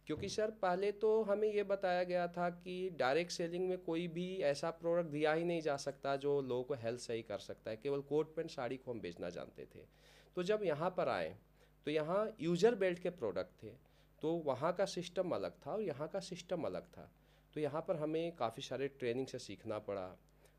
क्योंकि सर पहले तो हमें ये बताया गया था कि डायरेक्ट सेलिंग में कोई भी ऐसा प्रोडक्ट दिया ही नहीं जा सकता जो लोगों को हेल्थ सही कर सकता है, केवल कोट पैंट साड़ी को हम बेचना जानते थे। तो जब यहाँ पर आए तो यहाँ यूजर बेल्ट के प्रोडक्ट थे, तो वहाँ का सिस्टम अलग था और यहाँ का सिस्टम अलग था। तो यहाँ पर हमें काफ़ी सारे ट्रेनिंग से सीखना पड़ा,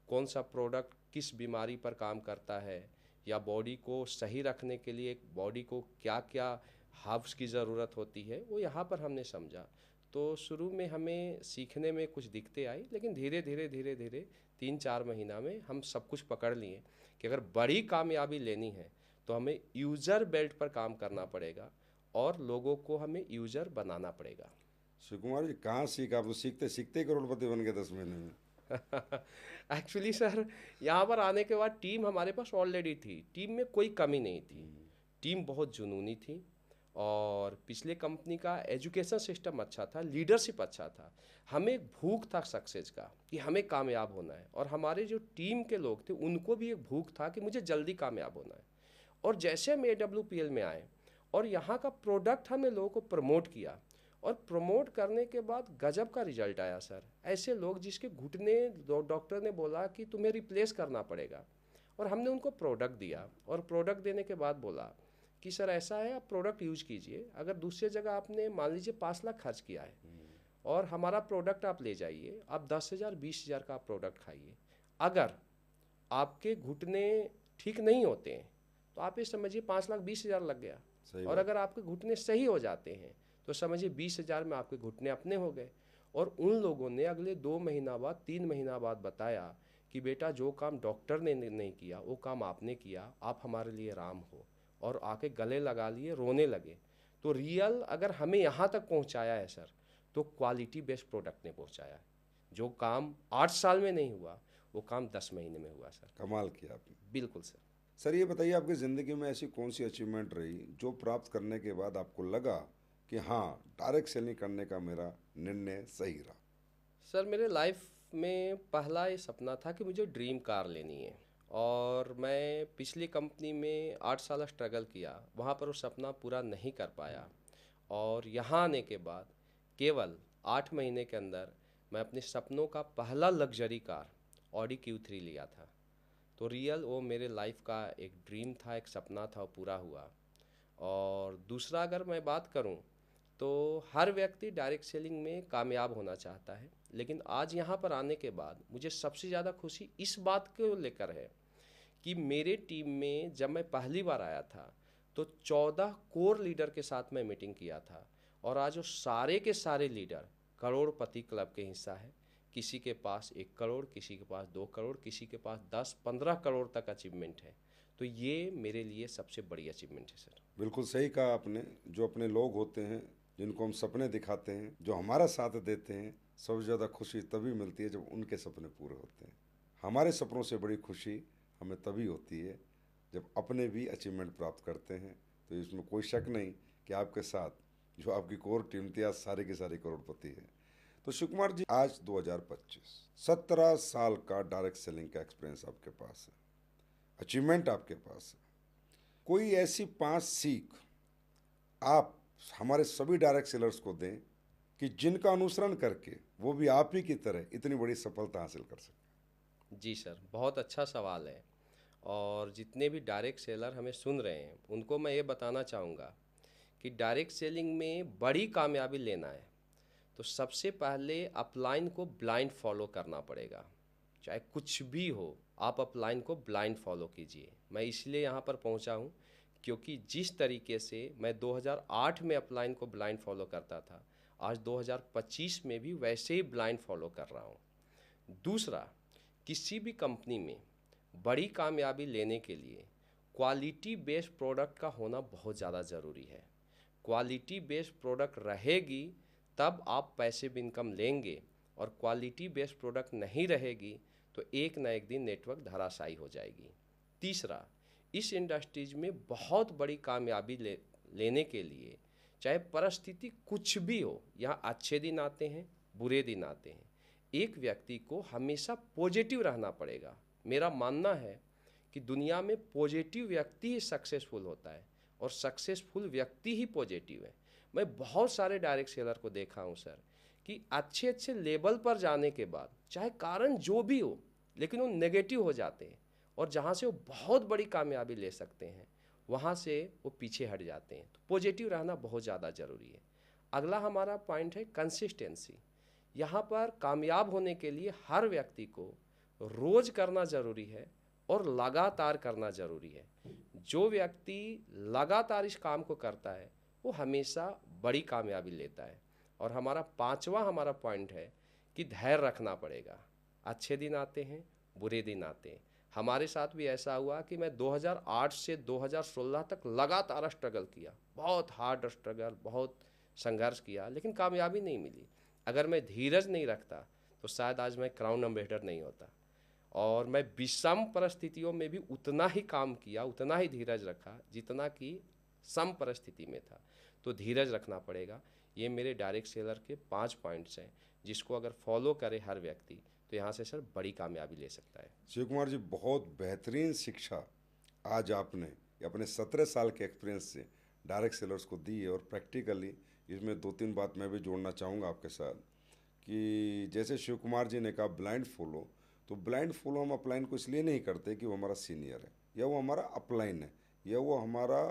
कौन सा प्रोडक्ट किस बीमारी पर काम करता है, या बॉडी को सही रखने के लिए बॉडी को क्या क्या हर्ब्स की ज़रूरत होती है, वो यहाँ पर हमने समझा। तो शुरू में हमें सीखने में कुछ दिक्कतें आई, लेकिन धीरे धीरे धीरे धीरे 3-4 महीना में हम सब कुछ पकड़ लिए कि अगर बड़ी कामयाबी लेनी है तो हमें यूज़र बेल्ट पर काम करना पड़ेगा और लोगों को हमें यूज़र बनाना पड़ेगा। शिव कुमार जी, कहाँ सीखा? आप तो सीखते सीखते ही करोड़पति बन गए 10 महीने में। एक्चुअली सर यहाँ पर आने के बाद टीम हमारे पास ऑलरेडी थी, टीम में कोई कमी नहीं थी, टीम बहुत जुनूनी थी। और पिछले कंपनी का एजुकेशन सिस्टम अच्छा था, लीडरशिप अच्छा था, हमें एक भूख था सक्सेस का कि हमें कामयाब होना है। और हमारे जो टीम के लोग थे उनको भी एक भूख था कि मुझे जल्दी कामयाब होना है। और जैसे हम AWPL में आए और यहाँ का प्रोडक्ट हमने लोगों को प्रमोट किया, और प्रमोट करने के बाद गजब का रिजल्ट आया सर। ऐसे लोग जिसके घुटने डॉक्टर ने बोला कि तुम्हें रिप्लेस करना पड़ेगा, और हमने उनको प्रोडक्ट दिया, और प्रोडक्ट देने के बाद बोला कि सर ऐसा है, आप प्रोडक्ट यूज कीजिए, अगर दूसरी जगह आपने मान लीजिए 5 लाख खर्च किया है और हमारा प्रोडक्ट आप ले जाइए, आप 10,000 20,000 का प्रोडक्ट खाइए। अगर आपके घुटने ठीक नहीं होते हैं तो आप ये समझिए 5,20,000 लग गया, और अगर आपके घुटने सही हो जाते हैं तो समझिए 20,000 में आपके घुटने अपने हो गए। और उन लोगों ने अगले 2 महीना बाद 3 महीना बाद बताया कि बेटा जो काम डॉक्टर ने नहीं किया वो काम आपने किया, आप हमारे लिए राम हो, और आके गले लगा लिए, रोने लगे। तो रियल अगर हमें यहाँ तक पहुँचाया है सर, तो क्वालिटी बेस्ड प्रोडक्ट ने पहुँचाया है। जो काम 8 साल में नहीं हुआ वो काम 10 महीने में हुआ सर। कमाल किया आपने। बिल्कुल सर। सर ये बताइए, आपकी ज़िंदगी में ऐसी कौन सी अचीवमेंट रही जो प्राप्त करने के बाद आपको लगा कि हाँ, डायरेक्ट सेलिंग करने का मेरा निर्णय सही रहा? सर मेरे लाइफ में पहला ये सपना था कि मुझे ड्रीम कार लेनी है, और मैं पिछली कंपनी में 8 साल स्ट्रगल किया, वहाँ पर वो सपना पूरा नहीं कर पाया। और यहाँ आने के बाद केवल 8 महीने के अंदर मैं अपने सपनों का पहला लग्जरी कार ऑडी Q3 लिया था। तो रियल वो मेरे लाइफ का एक ड्रीम था, एक सपना था, वो पूरा हुआ। और दूसरा अगर मैं बात करूं तो हर व्यक्ति डायरेक्ट सेलिंग में कामयाब होना चाहता है, लेकिन आज यहाँ पर आने के बाद मुझे सबसे ज़्यादा खुशी इस बात को लेकर है कि मेरे टीम में जब मैं पहली बार आया था तो 14 कोर लीडर के साथ मैं मीटिंग किया था, और आज वो सारे के सारे लीडर करोड़पति क्लब के हिस्सा है। किसी के पास 1 करोड़, किसी के पास 2 करोड़, किसी के पास 10-15 करोड़ तक अचीवमेंट है। तो ये मेरे लिए सबसे बड़ी अचीवमेंट है सर। बिल्कुल सही कहा आपने। जो अपने लोग होते हैं, जिनको हम सपने दिखाते हैं, जो हमारा साथ देते हैं, सबसे ज़्यादा खुशी तभी मिलती है जब उनके सपने पूरे होते हैं। हमारे सपनों से बड़ी खुशी हमें तभी होती है जब अपने भी अचीवमेंट प्राप्त करते हैं। तो इसमें कोई शक नहीं कि आपके साथ जो आपकी कोर टीम थी आज सारी की सारी करोड़पति है। तो शिव कुमार जी, आज 2025, 17 साल का डायरेक्ट सेलिंग का एक्सपीरियंस आपके पास है, अचीवमेंट आपके पास है। कोई ऐसी 5 सीख आप हमारे सभी डायरेक्ट सेलर्स को दें कि जिनका अनुसरण करके वो भी आप ही की तरह इतनी बड़ी सफलता हासिल कर सकें। जी सर, बहुत अच्छा सवाल है। और जितने भी डायरेक्ट सेलर हमें सुन रहे हैं उनको मैं ये बताना चाहूँगा कि डायरेक्ट सेलिंग में बड़ी कामयाबी लेना है तो सबसे पहले अपलाइन को ब्लाइंड फॉलो करना पड़ेगा। चाहे कुछ भी हो, आप अपलाइन को ब्लाइंड फॉलो कीजिए। मैं इसलिए यहाँ पर पहुँचा हूँ क्योंकि जिस तरीके से मैं 2008 में अपलाइन को ब्लाइंड फॉलो करता था, आज 2025 में भी वैसे ही ब्लाइंड फॉलो कर रहा हूँ। दूसरा, किसी भी कंपनी में बड़ी कामयाबी लेने के लिए क्वालिटी बेस्ड प्रोडक्ट का होना बहुत ज़्यादा ज़रूरी है। क्वालिटी बेस्ड प्रोडक्ट रहेगी तब आप पैसिव इनकम लेंगे, और क्वालिटी बेस्ड प्रोडक्ट नहीं रहेगी तो एक ना एक दिन नेटवर्क धराशायी हो जाएगी। तीसरा, इस इंडस्ट्रीज में बहुत बड़ी कामयाबी लेने के लिए चाहे परिस्थिति कुछ भी हो, यहाँ अच्छे दिन आते हैं, बुरे दिन आते हैं, एक व्यक्ति को हमेशा पॉजिटिव रहना पड़ेगा। मेरा मानना है कि दुनिया में पॉजिटिव व्यक्ति ही सक्सेसफुल होता है, और सक्सेसफुल व्यक्ति ही पॉजिटिव है। मैं बहुत सारे डायरेक्ट सेलर को देखा हूँ सर कि अच्छे अच्छे लेवल पर जाने के बाद चाहे कारण जो भी हो, लेकिन वो नेगेटिव हो जाते हैं, और जहाँ से वो बहुत बड़ी कामयाबी ले सकते हैं वहाँ से वो पीछे हट जाते हैं। तो पॉजिटिव रहना बहुत ज़्यादा ज़रूरी है। अगला हमारा पॉइंट है कंसिस्टेंसी। यहाँ पर कामयाब होने के लिए हर व्यक्ति को रोज़ करना ज़रूरी है और लगातार करना ज़रूरी है। जो व्यक्ति लगातार इस काम को करता है वो हमेशा बड़ी कामयाबी लेता है। और हमारा पांचवा हमारा पॉइंट है कि धैर्य रखना पड़ेगा। अच्छे दिन आते हैं, बुरे दिन आते हैं। हमारे साथ भी ऐसा हुआ कि मैं 2008 से 2016 तक लगातार स्ट्रगल किया, बहुत हार्ड स्ट्रगल, बहुत संघर्ष किया, लेकिन कामयाबी नहीं मिली। अगर मैं धीरज नहीं रखता तो शायद आज मैं क्राउन एम्बेसडर नहीं होता। और मैं विषम परिस्थितियों में भी उतना ही काम किया, उतना ही धीरज रखा जितना कि सम परिस्थिति में था। तो धीरज रखना पड़ेगा। ये मेरे डायरेक्ट सेलर के 5 पॉइंट्स हैं जिसको अगर फॉलो करे हर व्यक्ति तो यहाँ से सर बड़ी कामयाबी ले सकता है। शिव कुमार जी, बहुत बेहतरीन शिक्षा आज आपने अपने 17 साल के एक्सपीरियंस से डायरेक्ट सेलर्स को दी है। और प्रैक्टिकली इसमें 2-3 बात मैं भी जोड़ना चाहूँगा आपके साथ कि जैसे शिव कुमार जी ने कहा ब्लाइंड फॉलो, तो ब्लाइंड फॉलो हम अपलाइन को इसलिए नहीं करते कि वो हमारा सीनियर है या वो हमारा अपलाइन है या वो हमारा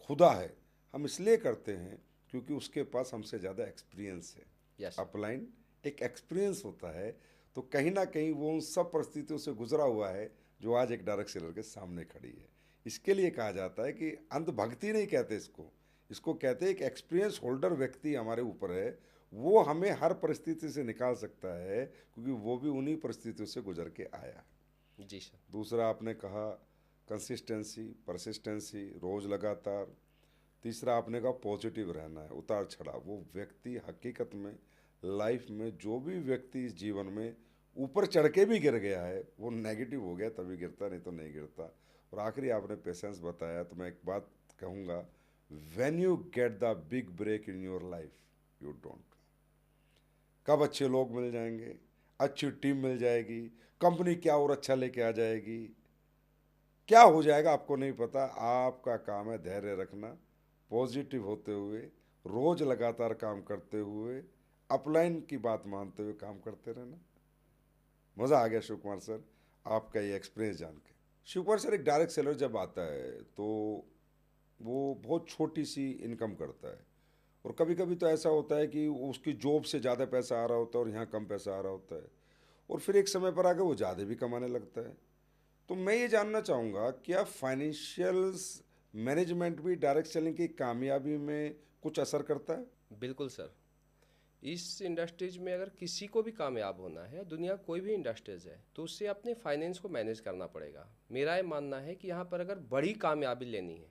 खुदा है। हम इसलिए करते हैं क्योंकि उसके पास हमसे ज़्यादा एक्सपीरियंस है। यस। अपलाइन एक एक्सपीरियंस होता है, तो कहीं ना कहीं वो उन सब परिस्थितियों से गुजरा हुआ है जो आज एक डायरेक्ट सेलर के सामने खड़ी है। इसके लिए कहा जाता है कि अंधभक्ति नहीं कहते इसको, इसको कहते हैं एक एक्सपीरियंस होल्डर व्यक्ति हमारे ऊपर है, वो हमें हर परिस्थिति से निकाल सकता है क्योंकि वो भी उन्हीं परिस्थितियों से गुजर के आया है। जी सर। दूसरा आपने कहा कंसिस्टेंसी, परसिस्टेंसी, रोज़ लगातार। तीसरा आपने कहा पॉजिटिव रहना है, उतार चढ़ाव। वो व्यक्ति हकीकत में लाइफ में जो भी व्यक्ति इस जीवन में ऊपर चढ़ के भी गिर गया है वो नेगेटिव हो गया तभी गिरता, नहीं तो नहीं गिरता। और आखिरी आपने पेशेंस बताया, तो मैं एक बात कहूँगा, when you get the big break in your life you don't कब अच्छे लोग मिल जाएंगे, अच्छी टीम मिल जाएगी, कंपनी क्या और अच्छा लेके आ जाएगी, क्या हो जाएगा आपको नहीं पता। आपका काम है धैर्य रखना, पॉजिटिव होते हुए, रोज लगातार काम करते हुए, अपलाइन की बात मानते हुए काम करते रहना। मज़ा आ गया शिव कुमार सर आपका ये एक्सपीरियंस जान के। शिव कुमार सर, एक डायरेक्ट सेलर जब आता है तो वो बहुत छोटी सी इनकम करता है, और कभी कभी तो ऐसा होता है कि उसकी जॉब से ज़्यादा पैसा आ रहा होता है और यहाँ कम पैसा आ रहा होता है, और फिर एक समय पर आके वो ज़्यादा भी कमाने लगता है। तो मैं ये जानना चाहूँगा, क्या फाइनेंशियल मैनेजमेंट भी डायरेक्ट सेलिंग की कामयाबी में कुछ असर करता है? बिल्कुल सर। इस इंडस्ट्रीज में अगर किसी को भी कामयाब होना है, दुनिया कोई भी इंडस्ट्रीज है, तो उससे अपने फाइनेंस को मैनेज करना पड़ेगा। मेरा ये मानना है कि यहाँ पर अगर बड़ी कामयाबी लेनी है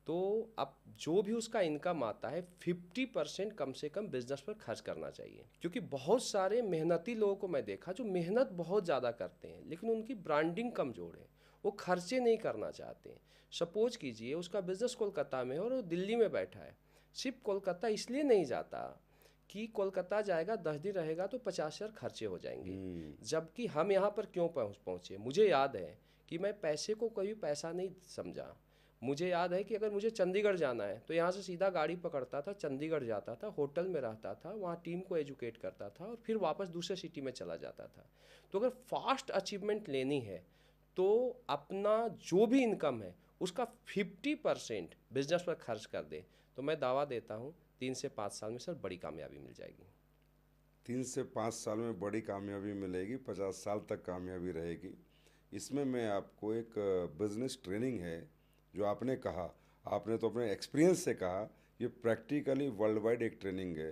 तो अब जो भी उसका इनकम आता है 50% कम से कम बिजनेस पर खर्च करना चाहिए। क्योंकि बहुत सारे मेहनती लोगों को मैं देखा जो मेहनत बहुत ज़्यादा करते हैं लेकिन उनकी ब्रांडिंग कमज़ोर है, वो खर्चे नहीं करना चाहते। सपोज कीजिए उसका बिजनेस कोलकाता में है और वो दिल्ली में बैठा है, सिर्फ कोलकाता इसलिए नहीं जाता कि कोलकाता जाएगा 10 दिन रहेगा तो 50,000 खर्चे हो जाएंगे, जबकि हम यहाँ पर क्यों पहुँचे। मुझे याद है कि मैं पैसे को कभी पैसा नहीं समझा। मुझे याद है कि अगर मुझे चंडीगढ़ जाना है तो यहाँ से सीधा गाड़ी पकड़ता था, चंडीगढ़ जाता था, होटल में रहता था, वहाँ टीम को एजुकेट करता था और फिर वापस दूसरे सिटी में चला जाता था। तो अगर फास्ट अचीवमेंट लेनी है तो अपना जो भी इनकम है उसका 50% बिजनेस पर खर्च कर दे, तो मैं दावा देता हूँ 3 से 5 साल में सर बड़ी कामयाबी मिल जाएगी। 3 से 5 साल में बड़ी कामयाबी मिलेगी, 50 साल तक कामयाबी रहेगी। इसमें मैं आपको एक बिजनेस ट्रेनिंग है जो आपने कहा, आपने तो अपने एक्सपीरियंस से कहा, ये प्रैक्टिकली वर्ल्ड वाइड एक ट्रेनिंग है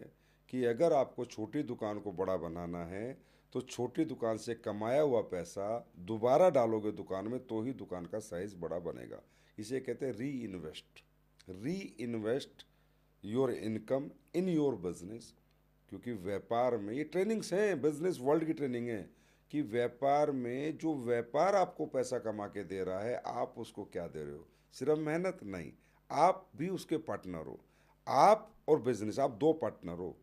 कि अगर आपको छोटी दुकान को बड़ा बनाना है तो छोटी दुकान से कमाया हुआ पैसा दोबारा डालोगे दुकान में तो ही दुकान का साइज बड़ा बनेगा। इसे कहते हैं री इन्वेस्ट। री invest your income in your business. क्योंकि व्यापार में ये ट्रेनिंग्स हैं, बिजनेस वर्ल्ड की ट्रेनिंग है कि व्यापार में जो व्यापार आपको पैसा कमा के दे रहा है आप उसको क्या दे रहे हो। सिर्फ मेहनत नहीं, आप भी उसके पार्टनर हो। आप और बिजनेस, आप दो पार्टनर हो।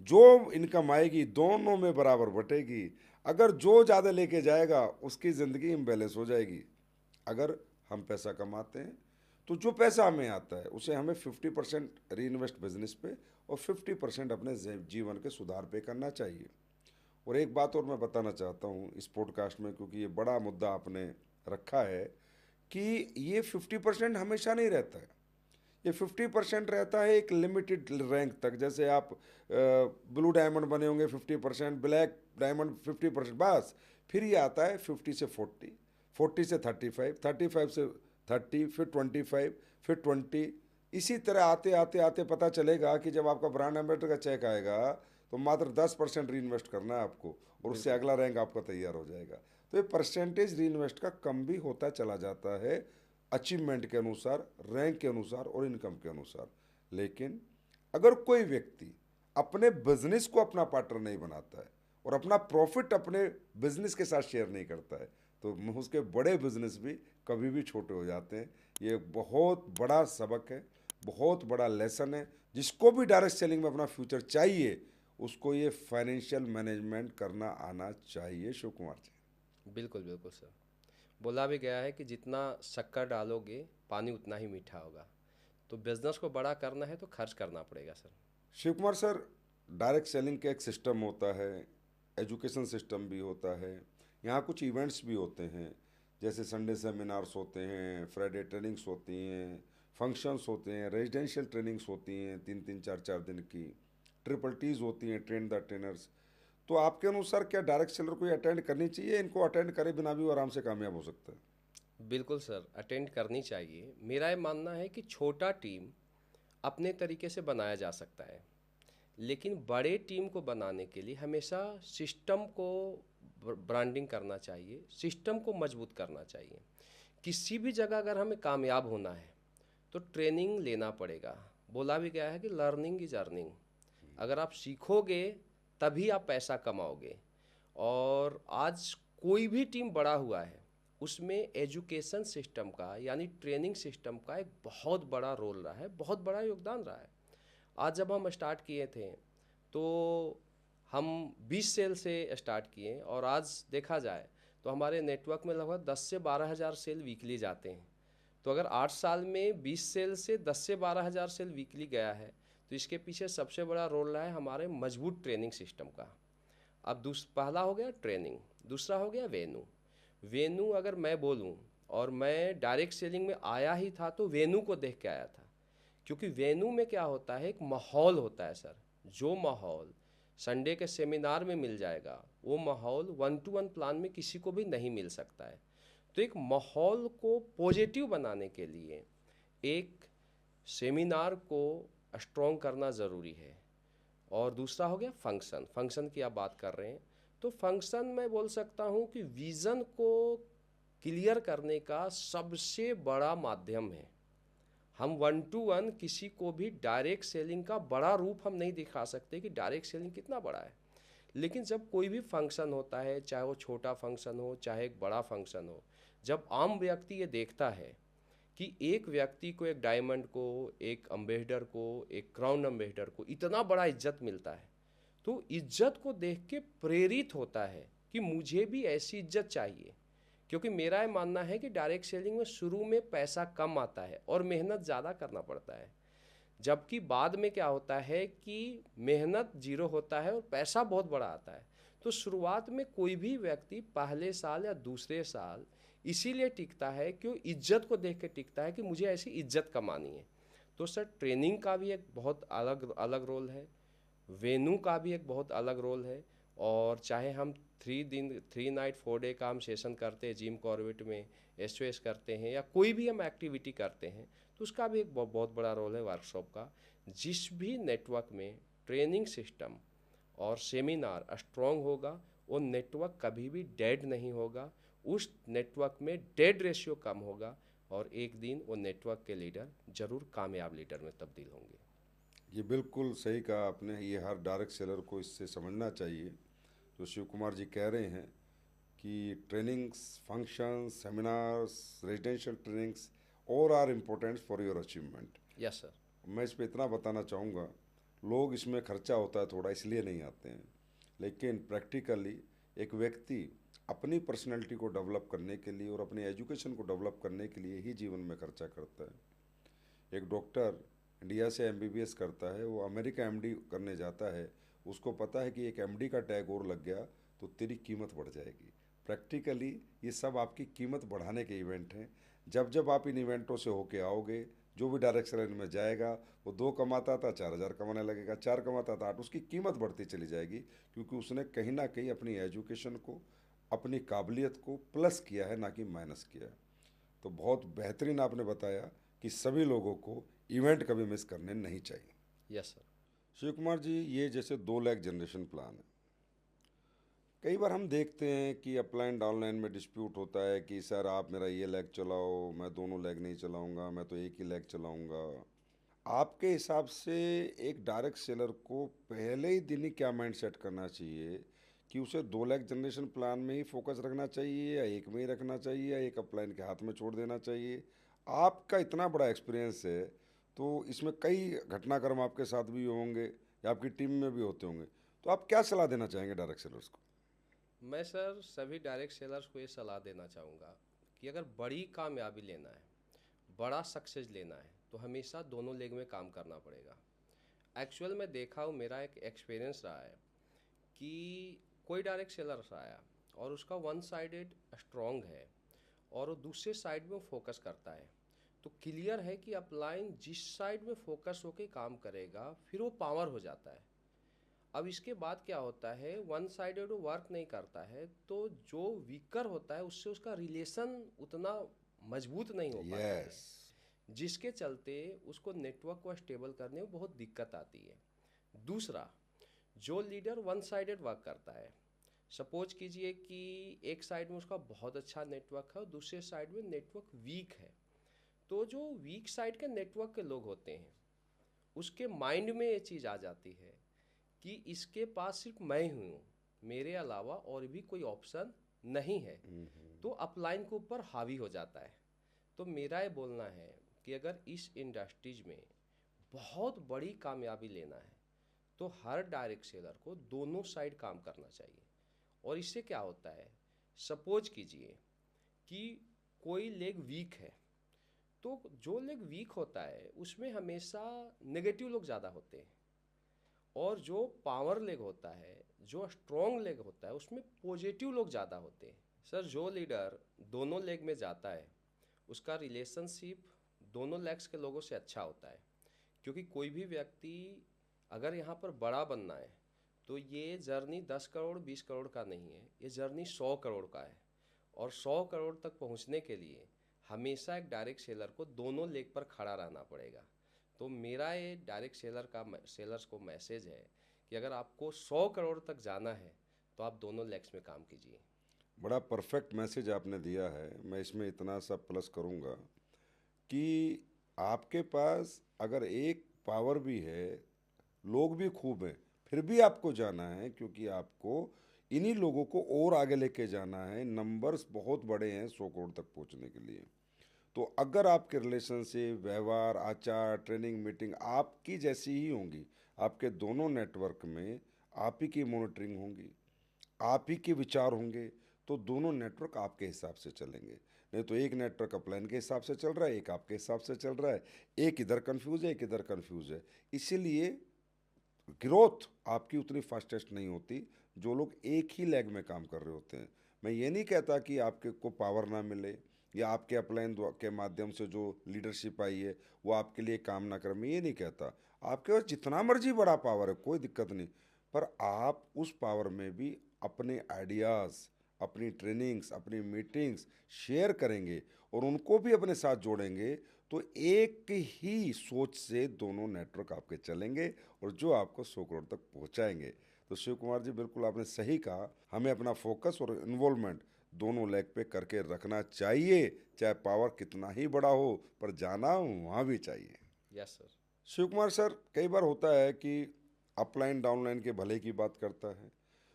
जो इनकम आएगी दोनों में बराबर बटेगी। अगर जो ज़्यादा लेके जाएगा उसकी ज़िंदगी इम्बैलेंस हो जाएगी। अगर हम पैसा कमाते हैं तो जो पैसा हमें आता है उसे हमें 50% री इन्वेस्ट बिजनेस पे और 50% अपने जीवन के सुधार पे करना चाहिए। और एक बात और मैं बताना चाहता हूँ इस पॉडकास्ट में, क्योंकि ये बड़ा मुद्दा आपने रखा है, कि ये 50% हमेशा नहीं रहता है। ये 50% रहता है एक लिमिटेड रैंक तक। जैसे आप ब्लू डायमंड बने होंगे 50%, ब्लैक डायमंड 50%, बस। फिर ये आता है 50 से 40, 40 से 35, 35 से 30, फिर 25, फिर 20। इसी तरह आते आते आते पता चलेगा कि जब आपका ब्रांड एम्बेसडर का चेक आएगा तो मात्र 10% री इन्वेस्ट करना है आपको, और उससे अगला रैंक आपका तैयार हो जाएगा। तो ये परसेंटेज री इन्वेस्ट का कम भी होता चला जाता है अचीवमेंट के अनुसार, रैंक के अनुसार और इनकम के अनुसार। लेकिन अगर कोई व्यक्ति अपने बिजनेस को अपना पार्टनर नहीं बनाता है और अपना प्रॉफिट अपने बिजनेस के साथ शेयर नहीं करता है तो उसके बड़े बिजनेस भी कभी भी छोटे हो जाते हैं। ये बहुत बड़ा सबक है, बहुत बड़ा लेसन है। जिसको भी डायरेक्ट सेलिंग में अपना फ्यूचर चाहिए उसको ये फाइनेंशियल मैनेजमेंट करना आना चाहिए। शिव कुमार जी। बिल्कुल बिल्कुल सर। बोला भी गया है कि जितना शक्कर डालोगे पानी उतना ही मीठा होगा। तो बिजनेस को बड़ा करना है तो खर्च करना पड़ेगा sir. Shiv Kumar sir, direct selling का एक सिस्टम होता है, एजुकेशन सिस्टम भी होता है, यहाँ कुछ इवेंट्स भी होते हैं, जैसे संडे सेमिनार्स होते हैं, फ्राइडे ट्रेनिंग्स होती हैं, फंक्शंस होते हैं, रेजिडेंशियल ट्रेनिंग्स होती हैं 3-3, 4-4 दिन की, ट्रिपल टीज होती हैं, ट्रेन द ट्रेनर्स। तो आपके अनुसार क्या डायरेक्ट सेलर को अटेंड करनी चाहिए? इनको अटेंड करे बिना भी वो आराम से कामयाब हो सकता है? बिल्कुल सर, अटेंड करनी चाहिए। मेरा ये मानना है कि छोटा टीम अपने तरीके से बनाया जा सकता है, लेकिन बड़े टीम को बनाने के लिए हमेशा सिस्टम को ब्रांडिंग करना चाहिए, सिस्टम को मजबूत करना चाहिए। किसी भी जगह अगर हमें कामयाब होना है तो ट्रेनिंग लेना पड़ेगा। बोला भी गया है कि लर्निंग इज अर्निंग। अगर आप सीखोगे तभी आप पैसा कमाओगे। और आज कोई भी टीम बड़ा हुआ है उसमें एजुकेशन सिस्टम का यानी ट्रेनिंग सिस्टम का एक बहुत बड़ा रोल रहा है, बहुत बड़ा योगदान रहा है। आज जब हम स्टार्ट किए थे तो हम 20 सेल से स्टार्ट किए और आज देखा जाए तो हमारे नेटवर्क में लगभग 10 से 12 हज़ार सेल वीकली जाते हैं। तो अगर 8 साल में 20 सेल से 10 से 12 हज़ार सेल वीकली गया है, तो इसके पीछे सबसे बड़ा रोल रहा है हमारे मजबूत ट्रेनिंग सिस्टम का। अब पहला हो गया ट्रेनिंग, दूसरा हो गया वेन्यू। वेन्यू अगर मैं बोलूँ, और मैं डायरेक्ट सेलिंग में आया ही था तो वेन्यू को देख के आया था, क्योंकि वेन्यू में क्या होता है, एक माहौल होता है सर। जो माहौल संडे के सेमिनार में मिल जाएगा, वो माहौल 1-to-1 प्लान में किसी को भी नहीं मिल सकता है। तो एक माहौल को पॉजिटिव बनाने के लिए एक सेमिनार को स्ट्रॉन्ग करना ज़रूरी है। और दूसरा हो गया फंक्शन। फंक्शन की आप बात कर रहे हैं, तो फंक्शन मैं बोल सकता हूँ कि विज़न को क्लियर करने का सबसे बड़ा माध्यम है। हम 1-to-1 किसी को भी डायरेक्ट सेलिंग का बड़ा रूप हम नहीं दिखा सकते कि डायरेक्ट सेलिंग कितना बड़ा है, लेकिन जब कोई भी फंक्शन होता है, चाहे वो छोटा फंक्शन हो चाहे एक बड़ा फंक्शन हो, जब आम व्यक्ति ये देखता है कि एक व्यक्ति को, एक डायमंड को, एक अम्बेसडर को, एक क्राउन अम्बेसडर को इतना बड़ा इज्जत मिलता है, तो इज्जत को देख के प्रेरित होता है कि मुझे भी ऐसी इज्जत चाहिए। क्योंकि मेरा ये मानना है कि डायरेक्ट सेलिंग में शुरू में पैसा कम आता है और मेहनत ज़्यादा करना पड़ता है, जबकि बाद में क्या होता है कि मेहनत जीरो होता है और पैसा बहुत बड़ा आता है। तो शुरुआत में कोई भी व्यक्ति पहले साल या दूसरे साल इसीलिए टिकता है कि वो इज्जत को देख के टिकता है कि मुझे ऐसी इज्जत कमानी है। तो सर ट्रेनिंग का भी एक बहुत अलग अलग रोल है, वेन्यू का भी एक बहुत अलग रोल है। और चाहे हम 3 नाइट 4 डे का हम सेशन करते हैं जिम कॉर्बेट में, एसओएस करते हैं, या कोई भी हम एक्टिविटी करते हैं, तो उसका भी एक बहुत बड़ा रोल है वर्कशॉप का। जिस भी नेटवर्क में ट्रेनिंग सिस्टम और सेमिनार स्ट्रॉन्ग होगा, वो नेटवर्क कभी भी डेड नहीं होगा। उस नेटवर्क में डेड रेशियो कम होगा और एक दिन वो नेटवर्क के लीडर जरूर कामयाब लीडर में तब्दील होंगे। ये बिल्कुल सही कहा आपने। ये हर डायरेक्ट सेलर को इससे समझना चाहिए जो शिव कुमार जी कह रहे हैं कि trainings, functions, seminars, residential trainings और are important for your achievement. Yes sir. मैं इस पे इतना बताना चाहूँगा, लोग इसमें खर्चा होता है थोड़ा इसलिए नहीं आते हैं, लेकिन प्रैक्टिकली एक व्यक्ति अपनी पर्सनैलिटी को डेवलप करने के लिए और अपनी एजुकेशन को डेवलप करने के लिए ही जीवन में खर्चा करता है। एक डॉक्टर इंडिया से एमबीबीएस करता है, वो अमेरिका एमडी करने जाता है, उसको पता है कि एक एमडी का टैग और लग गया तो तेरी कीमत बढ़ जाएगी। प्रैक्टिकली ये सब आपकी कीमत बढ़ाने के इवेंट हैं। जब जब आप इन इवेंटों से होके आओगे, जो भी डायरेक्ट सेलिंग में जाएगा वो 2 कमाता था 4,000 कमाने लगेगा, 4 कमाता था 8, उसकी कीमत बढ़ती चली जाएगी, क्योंकि उसने कहीं ना कहीं अपनी एजुकेशन को, अपनी काबिलियत को प्लस किया है, ना कि माइनस किया है। तो बहुत बेहतरीन आपने बताया कि सभी लोगों को इवेंट कभी मिस करने नहीं चाहिए। Yes sir. शिव कुमार जी, ये जैसे 2 लाख जनरेशन प्लान है, कई बार हम देखते हैं कि अपलाइन डाउनलाइन में डिस्प्यूट होता है कि सर आप मेरा ये लेग चलाओ, मैं दोनों लेग नहीं चलाऊंगा, मैं तो एक ही लेग चलाऊंगा। आपके हिसाब से एक डायरेक्ट सेलर को पहले ही दिन ही क्या माइंड सेट करना चाहिए कि उसे 2 लाख जनरेशन प्लान में ही फोकस रखना चाहिए, या एक में ही रखना चाहिए, या एक अपलाइन के हाथ में छोड़ देना चाहिए? आपका इतना बड़ा एक्सपीरियंस है, तो इसमें कई घटनाक्रम आपके साथ भी होंगे या आपकी टीम में भी होते होंगे, तो आप क्या सलाह देना चाहेंगे डायरेक्ट सेलर्स को? मैं सर सभी डायरेक्ट सेलर्स को ये सलाह देना चाहूँगा कि अगर बड़ी कामयाबी लेना है, बड़ा सक्सेस लेना है, तो हमेशा दोनों लेग में काम करना पड़ेगा। एक्चुअल में देखा हूँ, मेरा एक एक्सपीरियंस रहा है कि कोई डायरेक्ट सेलर आया और उसका वन साइडेड स्ट्रॉन्ग है और वो दूसरे साइड में फोकस करता है, तो क्लियर है कि अपलाइन जिस साइड में फोकस होके काम करेगा फिर वो पावर हो जाता है। अब इसके बाद क्या होता है, वन साइडेड वो वर्क नहीं करता है, तो जो वीकर होता है उससे उसका रिलेशन उतना मजबूत नहीं हो पाता है, यस। जिसके चलते उसको नेटवर्क को स्टेबल करने में बहुत दिक्कत आती है। दूसरा, जो लीडर वन साइडेड वर्क करता है, सपोज कीजिए कि एक साइड में उसका बहुत अच्छा नेटवर्क है और दूसरे साइड में नेटवर्क वीक है, तो जो वीक साइड के नेटवर्क के लोग होते हैं उसके माइंड में ये चीज़ आ जाती है कि इसके पास सिर्फ मैं हूँ, मेरे अलावा और भी कोई ऑप्शन नहीं है, तो अपलाइन के ऊपर हावी हो जाता है। तो मेरा ये बोलना है कि अगर इस इंडस्ट्रीज में बहुत बड़ी कामयाबी लेना है तो हर डायरेक्ट सेलर को दोनों साइड काम करना चाहिए। और इससे क्या होता है सपोज कीजिए कि कोई लेग वीक है, तो जो लेग वीक होता है उसमें हमेशा नेगेटिव लोग ज़्यादा होते हैं, और जो पावर लेग होता है, जो स्ट्रॉन्ग लेग होता है, उसमें पॉजिटिव लोग ज़्यादा होते हैं। सर, जो लीडर दोनों लेग में जाता है उसका रिलेशनशिप दोनों लेग्स के लोगों से अच्छा होता है, क्योंकि कोई भी व्यक्ति अगर यहाँ पर बड़ा बनना है तो ये जर्नी 10 करोड़ 20 करोड़ का नहीं है, ये जर्नी 100 करोड़ का है। और 100 करोड़ तक पहुँचने के लिए हमेशा एक डायरेक्ट सेलर को दोनों लेग पर खड़ा रहना पड़ेगा। तो मेरा ये डायरेक्ट सेलर्स को मैसेज है कि अगर आपको 100 करोड़ तक जाना है तो आप दोनों लेग्स में काम कीजिए। बड़ा परफेक्ट मैसेज आपने दिया है। मैं इसमें इतना सा प्लस करूँगा कि आपके पास अगर एक पावर भी है, लोग भी खूब हैं, फिर भी आपको जाना है, क्योंकि आपको इन्हीं लोगों को और आगे लेके जाना है। नंबर्स बहुत बड़े हैं 100 करोड़ तक पहुंचने के लिए। तो अगर आपके रिलेशनशिप, व्यवहार, आचार, ट्रेनिंग, मीटिंग आपकी जैसी ही होंगी, आपके दोनों नेटवर्क में आप ही की मॉनिटरिंग होंगी, आप ही के विचार होंगे, तो दोनों नेटवर्क आपके हिसाब से चलेंगे। नहीं तो एक नेटवर्क अपलाइन के हिसाब से चल रहा है, एक आपके हिसाब से चल रहा है, एक इधर कंफ्यूज है, एक इधर कंफ्यूज है। इसीलिए ग्रोथ आपकी उतनी फास्टेस्ट नहीं होती जो लोग एक ही लेग में काम कर रहे होते हैं। मैं ये नहीं कहता कि आपके को पावर ना मिले या आपके अपलाइन के माध्यम से जो लीडरशिप आई है वो आपके लिए काम ना करे, मैं ये नहीं कहता। आपके पास जितना मर्जी बड़ा पावर है, कोई दिक्कत नहीं, पर आप उस पावर में भी अपने आइडियाज़, अपनी ट्रेनिंग्स, अपनी मीटिंग्स शेयर करेंगे और उनको भी अपने साथ जोड़ेंगे, तो एक ही सोच से दोनों नेटवर्क आपके चलेंगे और जो आपको 100 करोड़ तक पहुंचाएंगे। तो शिव कुमार जी, बिल्कुल आपने सही कहा, हमें अपना फोकस और इन्वॉल्वमेंट दोनों लेग पे करके रखना चाहिए, चाहे पावर कितना ही बड़ा हो, पर जाना वहाँ भी चाहिए। Yes sir. Shiv Kumar sir, कई बार होता है कि अपलाइन डाउनलाइन के भले की बात करता है,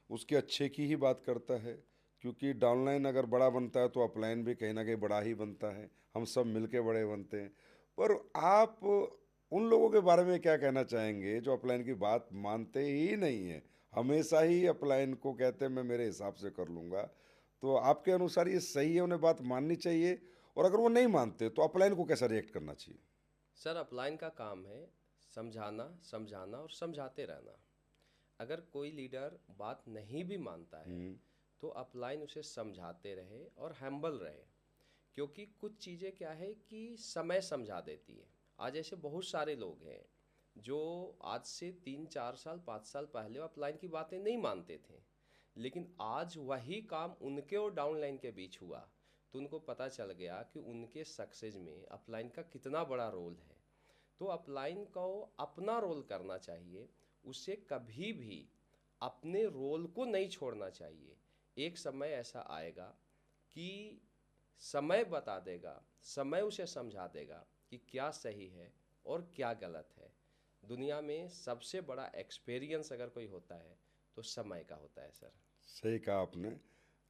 उसके अच्छे की ही बात करता है, क्योंकि डाउनलाइन अगर बड़ा बनता है तो अपलाइन भी कहीं ना कहीं बड़ा ही बनता है, हम सब मिलके बड़े बनते हैं। पर आप उन लोगों के बारे में क्या कहना चाहेंगे जो अपलाइन की बात मानते ही नहीं है, हमेशा ही अपलाइन को कहते हैं मैं मेरे हिसाब से कर लूँगा? तो आपके अनुसार ये सही है, उन्हें बात माननी चाहिए? और अगर वो नहीं मानते तो अपलाइन को कैसा रिएक्ट करना चाहिए? सर, अपलाइन का काम है समझाना, समझाना और समझाते रहना। अगर कोई लीडर बात नहीं भी मानता है तो अपलाइन उसे समझाते रहे और हम्बल रहे, क्योंकि कुछ चीज़ें क्या है कि समय समझा देती है। आज ऐसे बहुत सारे लोग हैं जो आज से 3 4 साल 5 साल पहले अपलाइन की बातें नहीं मानते थे, लेकिन आज वही काम उनके और डाउनलाइन के बीच हुआ तो उनको पता चल गया कि उनके सक्सेस में अपलाइन का कितना बड़ा रोल है। तो अपलाइन को अपना रोल करना चाहिए, उसे कभी भी अपने रोल को नहीं छोड़ना चाहिए। एक समय ऐसा आएगा कि समय बता देगा, समय उसे समझा देगा कि क्या सही है और क्या गलत है। दुनिया में सबसे बड़ा एक्सपीरियंस अगर कोई होता है तो समय का होता है सर। सही कहा आपने।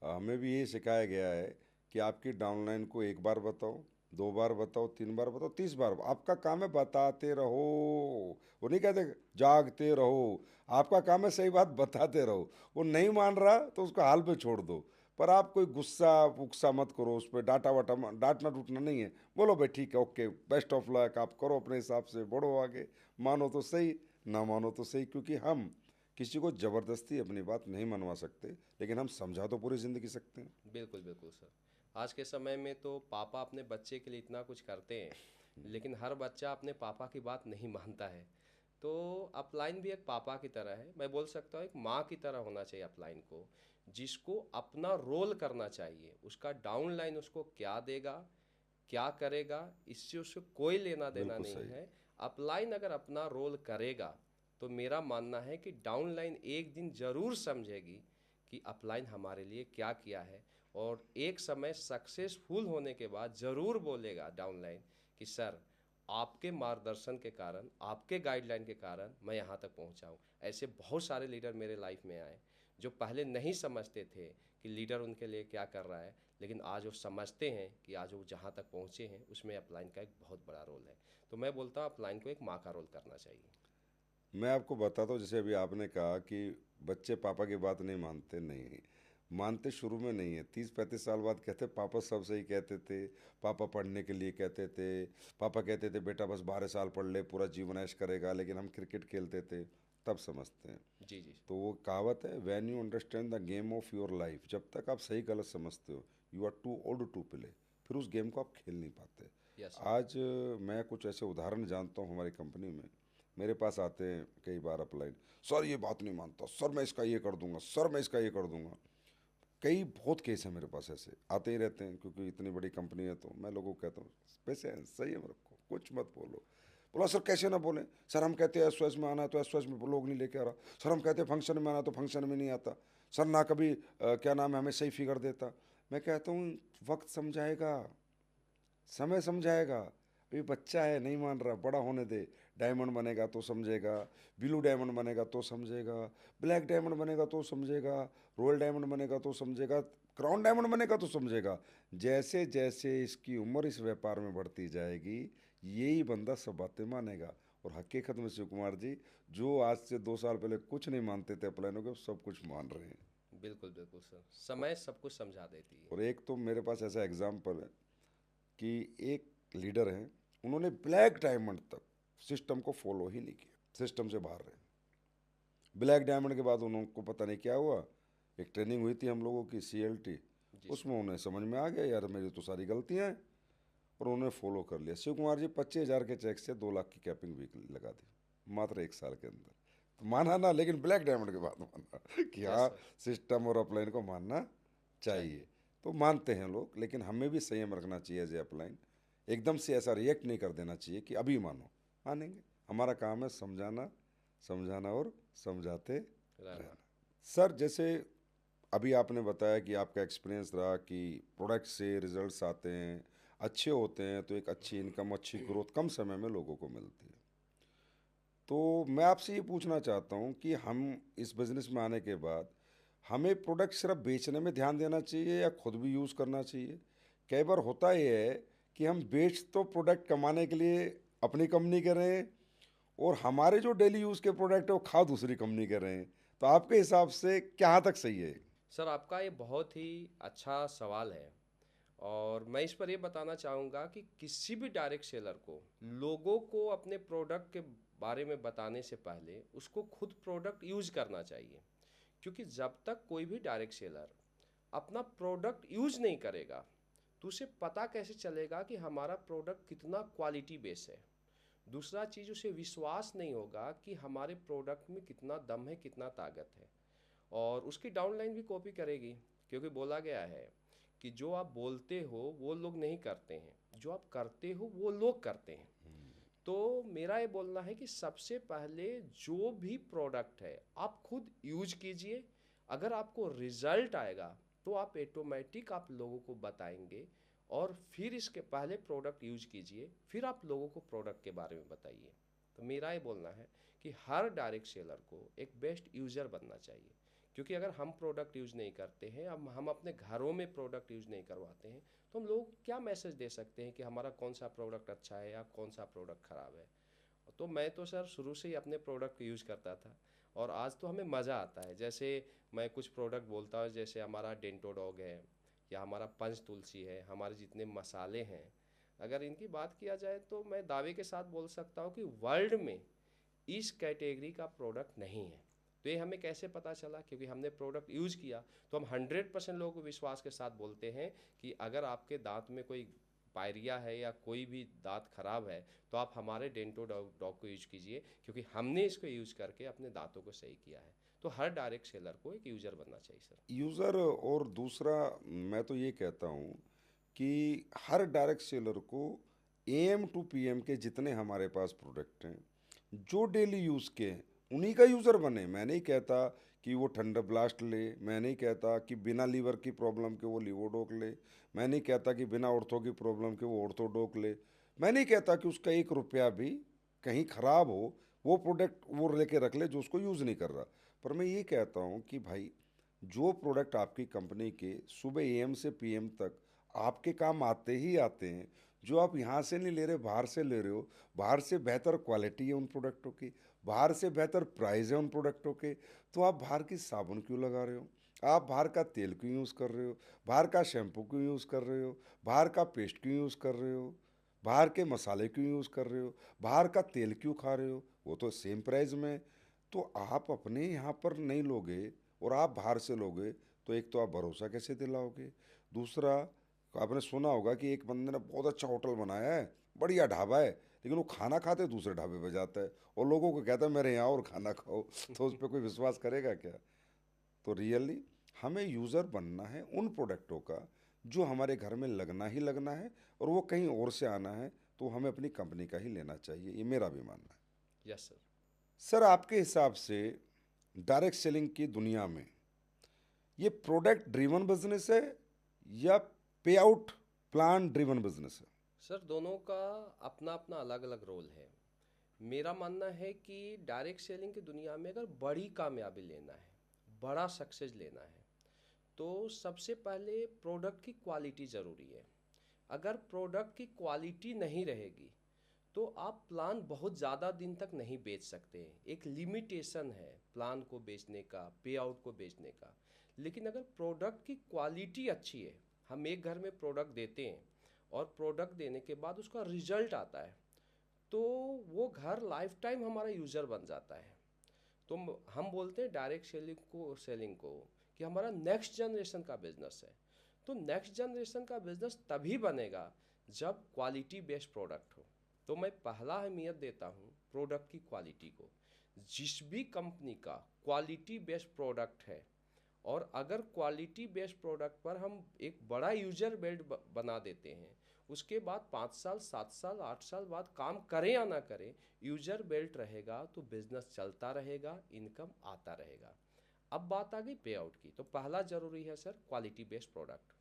हमें भी ये सिखाया गया है कि आपकी डाउनलाइन को एक बार बताओ, 2 बार बताओ, 3 बार बताओ, 30 बार, आपका काम है बताते रहो। वो नहीं कहते जागते रहो, आपका काम है सही बात बताते रहो। वो नहीं मान रहा तो उसको हाल पे छोड़ दो, पर आप कोई गुस्सा उक्सा मत करो उस पर, डांटा वाटा डांटना टूटना नहीं है। बोलो भाई ठीक है, ओके, बेस्ट ऑफ लक, आप करो अपने हिसाब से, बढ़ो आगे, मानो तो सही, ना मानो तो सही, क्योंकि हम किसी को ज़बरदस्ती अपनी बात नहीं मनवा सकते, लेकिन हम समझा तो पूरी ज़िंदगी सकते हैं। बिल्कुल बिल्कुल सर। आज के समय में तो पापा अपने बच्चे के लिए इतना कुछ करते हैं, लेकिन हर बच्चा अपने पापा की बात नहीं मानता है। तो अपलाइन भी एक पापा की तरह है, मैं बोल सकता हूँ एक माँ की तरह होना चाहिए अपलाइन को, जिसको अपना रोल करना चाहिए। उसका डाउनलाइन उसको क्या देगा, क्या करेगा, इससे उसको कोई लेना देना बिल्कुल नहीं सही। है। अपलाइन अगर अपना रोल करेगा तो मेरा मानना है कि डाउनलाइन एक दिन ज़रूर समझेगी कि अपलाइन हमारे लिए क्या किया है, और एक समय सक्सेसफुल होने के बाद ज़रूर बोलेगा डाउनलाइन कि सर, आपके मार्गदर्शन के कारण, आपके गाइडलाइन के कारण मैं यहाँ तक पहुँचा हूँ। ऐसे बहुत सारे लीडर मेरे लाइफ में आए जो पहले नहीं समझते थे कि लीडर उनके लिए क्या कर रहा है, लेकिन आज वो समझते हैं कि आज वो जहाँ तक पहुँचे हैं उसमें अपलाइन का एक बहुत बड़ा रोल है। तो मैं बोलता हूँ अपलाइन को एक माँ का रोल करना चाहिए। मैं आपको बताता हूँ, जैसे अभी आपने कहा कि बच्चे पापा की बात नहीं मानते, नहीं, मानते शुरू में नहीं है, 30-35 साल बाद कहते पापा सब सही कहते थे, पापा पढ़ने के लिए कहते थे, पापा कहते थे बेटा बस 12 साल पढ़ ले पूरा जीवन ऐश करेगा, लेकिन हम क्रिकेट खेलते थे, तब समझते हैं। जी जी। तो वो कहावत है, when you understand the game of your life, जब तक आप सही गलत समझते हो, you are too old to play, फिर उस गेम को आप खेल नहीं पाते। यस। आज मैं कुछ ऐसे उदाहरण जानता हूँ हमारी कंपनी में, मेरे पास आते हैं कई बार अपलाइन, सर ये बात नहीं मानता, सर मैं इसका ये कर दूंगा, सर मैं इसका ये कर दूंगा। कई बहुत केस है मेरे पास ऐसे आते ही रहते हैं, क्योंकि इतनी बड़ी कंपनी है। तो मैं लोगों को कहता हूँ पेशेंस संयम रखो, कुछ मत बोलो। बोला सर कैसे ना बोलें, सर हम कहते हैं एस में आना है तो एस में लोग नहीं लेके आ रहा, सर हम कहते हैं फंक्शन में आना तो फंक्शन में नहीं आता, सर ना कभी क्या नाम है हमें सही फिगर देता। मैं कहता हूँ वक्त समझाएगा, समय समझाएगा, अभी बच्चा है नहीं मान रहा, बड़ा होने दे, डायमंड बनेगा तो समझेगा, ब्लू डायमंड बनेगा तो समझेगा, ब्लैक डायमंड बनेगा तो समझेगा, रॉयल डायमंड बनेगा तो समझेगा, क्राउन डायमंड बनेगा तो समझेगा। जैसे जैसे इसकी उम्र इस व्यापार में बढ़ती जाएगी, यही बंदा सब बातें मानेगा। और हकीकत में शिव कुमार जी, जो आज से 2 साल पहले कुछ नहीं मानते थे प्लानों के, सब कुछ मान रहे हैं। बिल्कुल बिल्कुल सर, समय सब कुछ समझा देती है। और एक तो मेरे पास ऐसा एग्जाम्पल है कि एक लीडर हैं, उन्होंने ब्लैक डायमंड तक सिस्टम को फॉलो ही नहीं किया, सिस्टम से बाहर रहे। ब्लैक डायमंड के बाद उनको पता नहीं क्या हुआ, एक ट्रेनिंग हुई थी हम लोगों की CLT, जी सर। उसमें उन्हें समझ में आ गया यार मेरी तो सारी गलतियां हैं, और उन्होंने फॉलो कर लिया। शिव कुमार जी 25,000 के चेक से 2 लाख की कैपिंग भी लगा दी मात्र 1 साल के अंदर। तो माना ना, लेकिन ब्लैक डायमंड के बाद माना कि यस हाँ सर। सिस्टम और अपलाइन को मानना चाहिए। तो मानते हैं लोग, लेकिन हमें भी संयम रखना चाहिए एज ए अपलाइन। एकदम से ऐसा रिएक्ट नहीं कर देना चाहिए कि अभी मानो, मानेंगे। हमारा काम है समझाना, समझाना और समझाते रहना। रहना। सर जैसे अभी आपने बताया कि आपका एक्सपीरियंस रहा कि प्रोडक्ट से रिजल्ट्स आते हैं, अच्छे होते हैं, तो एक अच्छी इनकम, अच्छी ग्रोथ कम समय में लोगों को मिलती है। तो मैं आपसे ये पूछना चाहता हूँ कि हम इस बिज़नेस में आने के बाद हमें प्रोडक्ट सिर्फ बेचने में ध्यान देना चाहिए या खुद भी यूज़ करना चाहिए? कई बार होता ये है कि हम बेच तो प्रोडक्ट कमाने के लिए अपनी कंपनी के रहे हैं, और हमारे जो डेली यूज़ के प्रोडक्ट है वो खा दूसरी कंपनी के रहे हैं। तो आपके हिसाब से क्या हद तक सही है? सर आपका ये बहुत ही अच्छा सवाल है, और मैं इस पर ये बताना चाहूँगा कि किसी भी डायरेक्ट सेलर को लोगों को अपने प्रोडक्ट के बारे में बताने से पहले उसको खुद प्रोडक्ट यूज करना चाहिए। क्योंकि जब तक कोई भी डायरेक्ट सेलर अपना प्रोडक्ट यूज नहीं करेगा तो उसे पता कैसे चलेगा कि हमारा प्रोडक्ट कितना क्वालिटी बेस है। दूसरा चीज़, उसे विश्वास नहीं होगा कि हमारे प्रोडक्ट में कितना दम है, कितना ताकत है, और उसकी डाउनलाइन भी कॉपी करेगी। क्योंकि बोला गया है कि जो आप बोलते हो वो लोग नहीं करते हैं, जो आप करते हो वो लोग करते हैं। तो मेरा ये बोलना है कि सबसे पहले जो भी प्रोडक्ट है आप खुद यूज कीजिए। अगर आपको रिजल्ट आएगा तो आप ऑटोमेटिक आप लोगों को बताएंगे, और फिर इसके पहले प्रोडक्ट यूज कीजिए, फिर आप लोगों को प्रोडक्ट के बारे में बताइए। तो मेरा ये बोलना है कि हर डायरेक्ट सेलर को एक बेस्ट यूज़र बनना चाहिए। क्योंकि अगर हम प्रोडक्ट यूज़ नहीं करते हैं, अब हम अपने घरों में प्रोडक्ट यूज़ नहीं करवाते हैं, तो हम लोगों को क्या मैसेज दे सकते हैं कि हमारा कौन सा प्रोडक्ट अच्छा है या कौन सा प्रोडक्ट ख़राब है। तो मैं तो सर शुरू से ही अपने प्रोडक्ट यूज़ करता था, और आज तो हमें मज़ा आता है। जैसे मैं कुछ प्रोडक्ट बोलता हूँ, जैसे हमारा डेंटो डॉग है या हमारा पंच तुलसी है, हमारे जितने मसाले हैं, अगर इनकी बात किया जाए तो मैं दावे के साथ बोल सकता हूँ कि वर्ल्ड में इस कैटेगरी का प्रोडक्ट नहीं है। तो ये हमें कैसे पता चला? क्योंकि हमने प्रोडक्ट यूज़ किया। तो हम 100% लोगों को विश्वास के साथ बोलते हैं कि अगर आपके दांत में कोई पायरिया है या कोई भी दांत खराब है तो आप हमारे डेंटो डॉग को यूज कीजिए, क्योंकि हमने इसको यूज करके अपने दांतों को सही किया है। तो हर डायरेक्ट सेलर को एक यूज़र बनना चाहिए सर। यूज़र, और दूसरा मैं तो ये कहता हूँ कि हर डायरेक्ट सेलर को AM to PM के जितने हमारे पास प्रोडक्ट हैं जो डेली यूज़ के हैं उन्हीं का यूज़र बने। मैं नहीं कहता कि वो थंडर ब्लास्ट ले, मैं नहीं कहता कि बिना लीवर की प्रॉब्लम के वो लिवोडोक ले, मैं नहीं कहता कि बिना ऑर्थो की प्रॉब्लम के वो ऑर्थोडोक ले, मैं नहीं कहता कि उसका 1 रुपया भी कहीं ख़राब हो वो प्रोडक्ट वो लेके रख ले जो उसको यूज़ नहीं कर रहा। पर मैं ये कहता हूँ कि भाई जो प्रोडक्ट आपकी कंपनी के सुबह AM से PM तक आपके काम आते ही आते हैं, जो आप यहाँ से नहीं ले रहे बाहर से ले रहे हो, बाहर से बेहतर क्वालिटी है उन प्रोडक्टों की, बाहर से बेहतर प्राइस है उन प्रोडक्टों के, तो आप बाहर की साबुन क्यों लगा रहे हो? आप बाहर का तेल क्यों यूज़ कर रहे हो, बाहर का शैम्पू क्यों यूज़ कर रहे हो, बाहर का पेस्ट क्यों यूज़ कर रहे हो, बाहर के मसाले क्यों यूज़ कर रहे हो, बाहर का तेल क्यों खा रहे हो, वो तो सेम प्राइस में। तो आप अपने यहाँ पर नहीं लोगे और आप बाहर से लोगे, तो एक तो आप भरोसा कैसे दिलाओगे। दूसरा, आपने सुना होगा कि एक बंदे ने बहुत अच्छा होटल बनाया है, बढ़िया ढाबा है, लेकिन वो खाना खाते दूसरे ढाबे पे जाता है और लोगों को कहता है मेरे यहाँ और खाना खाओ। तो उस पर कोई विश्वास करेगा क्या। तो रियली हमें यूज़र बनना है उन प्रोडक्टों का जो हमारे घर में लगना ही लगना है, और वो कहीं और से आना है तो हमें अपनी कंपनी का ही लेना चाहिए, ये मेरा भी मानना है। Yes sir. सर, आपके हिसाब से डायरेक्ट सेलिंग की दुनिया में ये प्रोडक्ट ड्रिवन बिजनेस है या पे आउट प्लान ड्रिवन बिजनेस है। सर दोनों का अपना अपना अलग अलग रोल है। मेरा मानना है कि डायरेक्ट सेलिंग की दुनिया में अगर बड़ी कामयाबी लेना है, बड़ा सक्सेस लेना है, तो सबसे पहले प्रोडक्ट की क्वालिटी ज़रूरी है। अगर प्रोडक्ट की क्वालिटी नहीं रहेगी तो आप प्लान बहुत ज़्यादा दिन तक नहीं बेच सकते। एक लिमिटेशन है प्लान को बेचने का, पे आउट को बेचने का। लेकिन अगर प्रोडक्ट की क्वालिटी अच्छी है, हम एक घर में प्रोडक्ट देते हैं और प्रोडक्ट देने के बाद उसका रिजल्ट आता है, तो वो घर लाइफ टाइम हमारा यूज़र बन जाता है। तो हम बोलते हैं डायरेक्ट सेलिंग को कि हमारा नेक्स्ट जनरेशन का बिजनेस है। तो नेक्स्ट जनरेशन का बिजनेस तभी बनेगा जब क्वालिटी बेस्ड प्रोडक्ट हो। तो मैं पहला अहमियत देता हूँ प्रोडक्ट की क्वालिटी को। जिस भी कंपनी का क्वालिटी बेस्ड प्रोडक्ट है, और अगर क्वालिटी बेस्ड प्रोडक्ट पर हम एक बड़ा यूजर बेल्ट बना देते हैं, उसके बाद 5 साल 7 साल 8 साल बाद काम करें या ना करें, यूजर बेल्ट रहेगा तो बिजनेस चलता रहेगा, इनकम आता रहेगा। अब बात आ गई पे आउट की, तो पहला जरूरी है सर क्वालिटी बेस्ड प्रोडक्ट।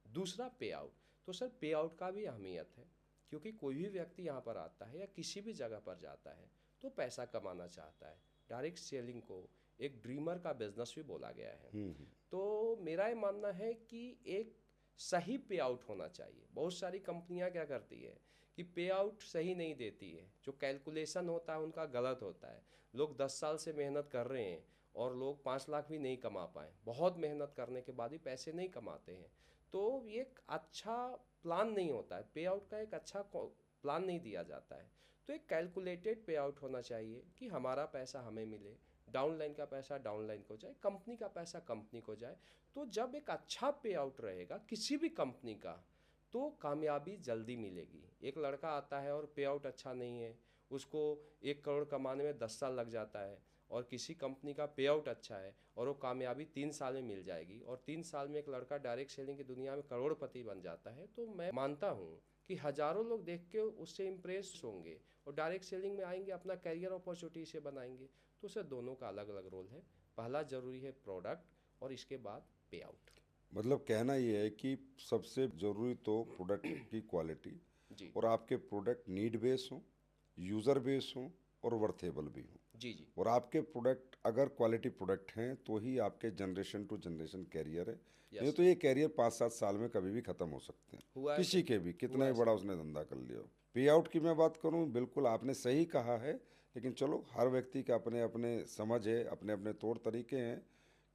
दूसरा पे आउट। तो सर पे आउट का भी अहमियत है, क्योंकि कोई भी व्यक्ति यहाँ पर आता है या किसी भी जगह पर जाता है तो पैसा कमाना चाहता है। डायरेक्ट सेलिंग को एक ड्रीमर का बिजनेस भी बोला गया है। तो मेरा ये मानना है कि एक सही पे आउट होना चाहिए। बहुत सारी कंपनियां क्या करती है कि पे आउट सही नहीं देती है, जो कैलकुलेशन होता है उनका गलत होता है। लोग 10 साल से मेहनत कर रहे हैं और लोग 5 लाख भी नहीं कमा पाए, बहुत मेहनत करने के बाद भी पैसे नहीं कमाते हैं। तो ये एक अच्छा प्लान नहीं होता है, पे आउट का एक अच्छा प्लान नहीं दिया जाता है। तो एक कैलकुलेटेड पे आउट होना चाहिए कि हमारा पैसा हमें मिले, डाउनलाइन का पैसा डाउनलाइन को जाए, कंपनी का पैसा कंपनी को जाए। तो जब एक अच्छा पे आउट रहेगा किसी भी कंपनी का, तो कामयाबी जल्दी मिलेगी। एक लड़का आता है और पे आउट अच्छा नहीं है, उसको 1 करोड़ कमाने में 10 साल लग जाता है, और किसी कंपनी का पे आउट अच्छा है और वो कामयाबी 3 साल में मिल जाएगी, और 3 साल में एक लड़का डायरेक्ट सेलिंग की दुनिया में करोड़पति बन जाता है। तो मैं मानता हूँ कि हजारों लोग देख के उससे इम्प्रेस होंगे और डायरेक्ट सेलिंग में आएंगे, अपना करियर अपॉर्चुनिटी से बनाएंगे। तो सर दोनों का अलग अलग रोल है। पहला जरूरी है प्रोडक्ट और इसके बाद पे आउट। मतलब कहना ये है कि सबसे ज़रूरी तो प्रोडक्ट की क्वालिटी, जी और आपके प्रोडक्ट नीड बेस हों, यूज़र बेस हों और वर्थेबल भी हों। जी जी। और आपके प्रोडक्ट अगर क्वालिटी प्रोडक्ट हैं तो ही आपके जनरेशन टू जनरेशन कैरियर है। नहीं यस तो सर। ये कैरियर 5-7 साल में कभी भी ख़त्म हो सकते हैं, हुआ है किसी सर। के भी, कितना हुआ ही है बड़ा सर। उसने धंधा कर लिया हो। पे आउट की मैं बात करूं, बिल्कुल आपने सही कहा है, लेकिन चलो हर व्यक्ति का अपने अपने समझ है, अपने अपने तौर तरीके हैं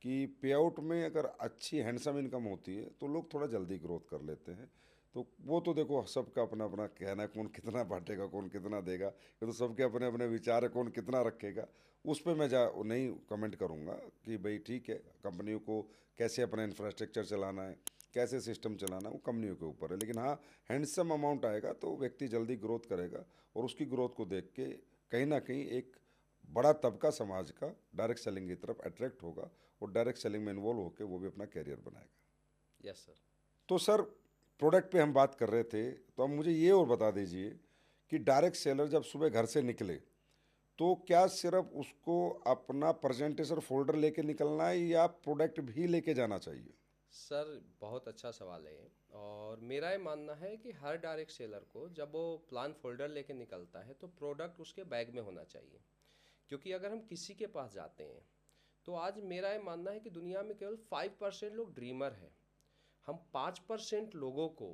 कि पे आउट में अगर अच्छी हैंडसम इनकम होती है तो लोग थोड़ा जल्दी ग्रोथ कर लेते हैं। तो वो तो देखो सबका अपना अपना कहना है, कौन कितना बांटेगा कौन कितना देगा, ये तो सबके अपने अपने विचार है, कौन कितना रखेगा। उस पर मैं जा नहीं कमेंट करूँगा कि भाई ठीक है, कंपनियों को कैसे अपना इंफ्रास्ट्रक्चर चलाना है, कैसे सिस्टम चलाना है, वो कंपनियों के ऊपर है। लेकिन हाँ, हैंडसम अमाउंट आएगा तो व्यक्ति जल्दी ग्रोथ करेगा, और उसकी ग्रोथ को देख के कहीं ना कहीं एक बड़ा तबका समाज का डायरेक्ट सेलिंग की तरफ अट्रैक्ट होगा, और डायरेक्ट सेलिंग में इन्वॉल्व होकर वो भी अपना कैरियर बनाएगा। Yes sir. तो सर, प्रोडक्ट पे हम बात कर रहे थे, तो अब मुझे ये और बता दीजिए कि डायरेक्ट सेलर जब सुबह घर से निकले तो क्या सिर्फ उसको अपना प्रेजेंटेशन फोल्डर लेके निकलना है या प्रोडक्ट भी लेके जाना चाहिए। सर बहुत अच्छा सवाल है, और मेरा ये मानना है कि हर डायरेक्ट सेलर को जब वो प्लान फोल्डर लेके निकलता है तो प्रोडक्ट उसके बैग में होना चाहिए। क्योंकि अगर हम किसी के पास जाते हैं, तो आज मेरा ये मानना है कि दुनिया में केवल 5% लोग ड्रीमर हैं। हम 5% लोगों को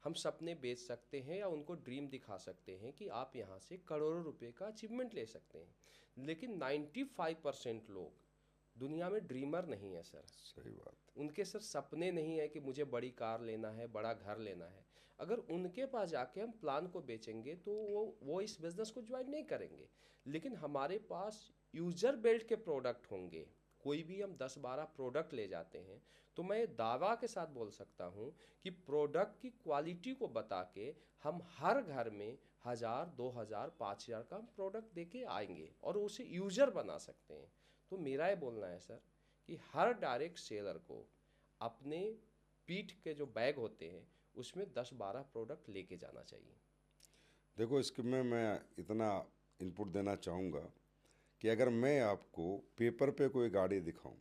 हम सपने बेच सकते हैं या उनको ड्रीम दिखा सकते हैं कि आप यहाँ से करोड़ों रुपए का अचीवमेंट ले सकते हैं। लेकिन 95% लोग दुनिया में ड्रीमर नहीं है सर। सही बात। उनके सर सपने नहीं है कि मुझे बड़ी कार लेना है, बड़ा घर लेना है। अगर उनके पास जाके हम प्लान को बेचेंगे तो वो इस बिज़नेस को ज्वाइन नहीं करेंगे। लेकिन हमारे पास यूज़र बेल्ट के प्रोडक्ट होंगे, कोई भी हम 10-12 प्रोडक्ट ले जाते हैं, तो मैं दावा के साथ बोल सकता हूँ कि प्रोडक्ट की क्वालिटी को बता के हम हर घर में 1000, 2000, 5000 का हम प्रोडक्ट दे के आएंगे और उसे यूज़र बना सकते हैं। तो मेरा ये बोलना है सर कि हर डायरेक्ट सेलर को अपने पीठ के जो बैग होते हैं उसमें 10-12 प्रोडक्ट लेके जाना चाहिए। देखो, इसके में मैं इतना इनपुट देना चाहूँगा कि अगर मैं आपको पेपर पे कोई गाड़ी दिखाऊं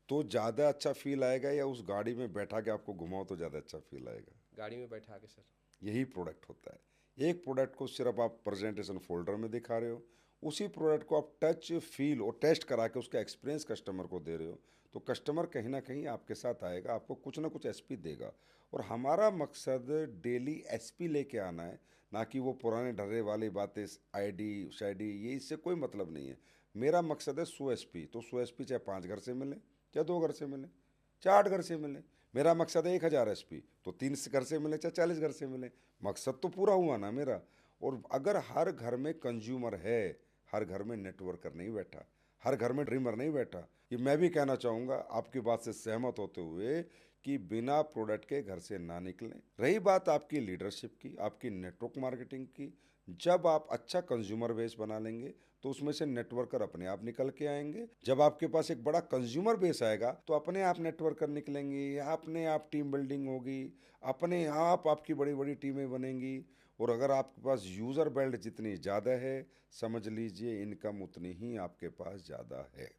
तो ज़्यादा अच्छा फील आएगा, या उस गाड़ी में बैठा के आपको घुमाओ तो ज़्यादा अच्छा फील आएगा? गाड़ी में बैठा के सर। यही प्रोडक्ट होता है। एक प्रोडक्ट को सिर्फ आप प्रेजेंटेशन फोल्डर में दिखा रहे हो, उसी प्रोडक्ट को आप टच, फील और टेस्ट करा के उसका एक्सपीरियंस कस्टमर को दे रहे हो, तो कस्टमर कहीं ना कहीं आपके साथ आएगा, आपको कुछ ना कुछ एसपी देगा। और हमारा मकसद डेली एसपी लेके आना है, ना कि वो पुराने डरे वाली बातें, आईडी शाईडी, ये इससे कोई मतलब नहीं है। मेरा मकसद है 100 एसपी, तो 100 एसपी चाहे 5 घर से मिले, चाहे 2 घर से मिले, चाहे 8 घर से मिले। मेरा मकसद है 1000 एसपी, तो 3 घर से मिले चाहे 40 घर से मिले, मकसद तो पूरा हुआ ना मेरा। और अगर हर घर में कंज्यूमर है, हर घर में नेटवर्कर नहीं बैठा, हर घर में ड्रीमर नहीं बैठा। ये मैं भी कहना चाहूँगा आपकी बात से सहमत होते हुए कि बिना प्रोडक्ट के घर से ना निकलें। रही बात आपकी लीडरशिप की, आपकी नेटवर्क मार्केटिंग की, जब आप अच्छा कंज्यूमर बेस बना लेंगे तो उसमें से नेटवर्कर अपने आप निकल के आएंगे। जब आपके पास एक बड़ा कंज्यूमर बेस आएगा तो अपने आप नेटवर्कर निकलेंगे, अपने आप टीम बिल्डिंग होगी, अपने आप आपकी बड़ी बड़ी टीमें बनेंगी। और अगर आपके पास यूज़र बेल्ट जितनी ज़्यादा है, समझ लीजिए इनकम उतनी ही आपके पास ज़्यादा है।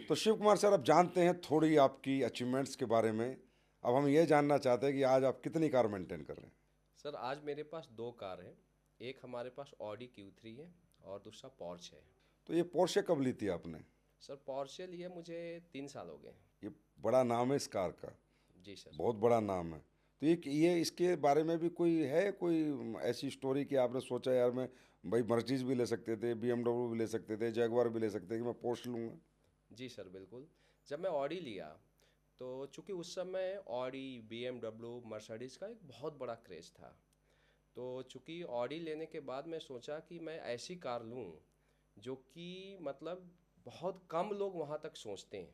तो शिव कुमार सर, अब जानते हैं थोड़ी आपकी अचीवमेंट्स के बारे में। अब हम ये जानना चाहते हैं कि आज आप कितनी कार मेंटेन कर रहे हैं? सर आज मेरे पास 2 कार हैं। एक हमारे पास ऑडी Q3 है और दूसरा पॉर्श है। तो ये पोर्शे कब ली थी आपने? सर पॉर्शे लिए मुझे 3 साल हो गए। ये बड़ा नाम है इस कार का, जी सर। बहुत बड़ा नाम है। तो ये इसके बारे में भी कोई है, कोई ऐसी स्टोरी कि आपने सोचा यार मैं, भाई मर्सिडीज भी ले सकते थे, BMW भी ले सकते थे, जैगवार भी ले सकते थे, कि मैं पोर्श लूँगा? जी सर बिल्कुल। जब मैं ऑडी लिया तो चूंकि उस समय ऑडी, BMW, मर्सिडीज़ का एक बहुत बड़ा क्रेज़ था। तो चूंकि ऑडी लेने के बाद मैं सोचा कि मैं ऐसी कार लूं जो कि मतलब बहुत कम लोग वहां तक सोचते हैं।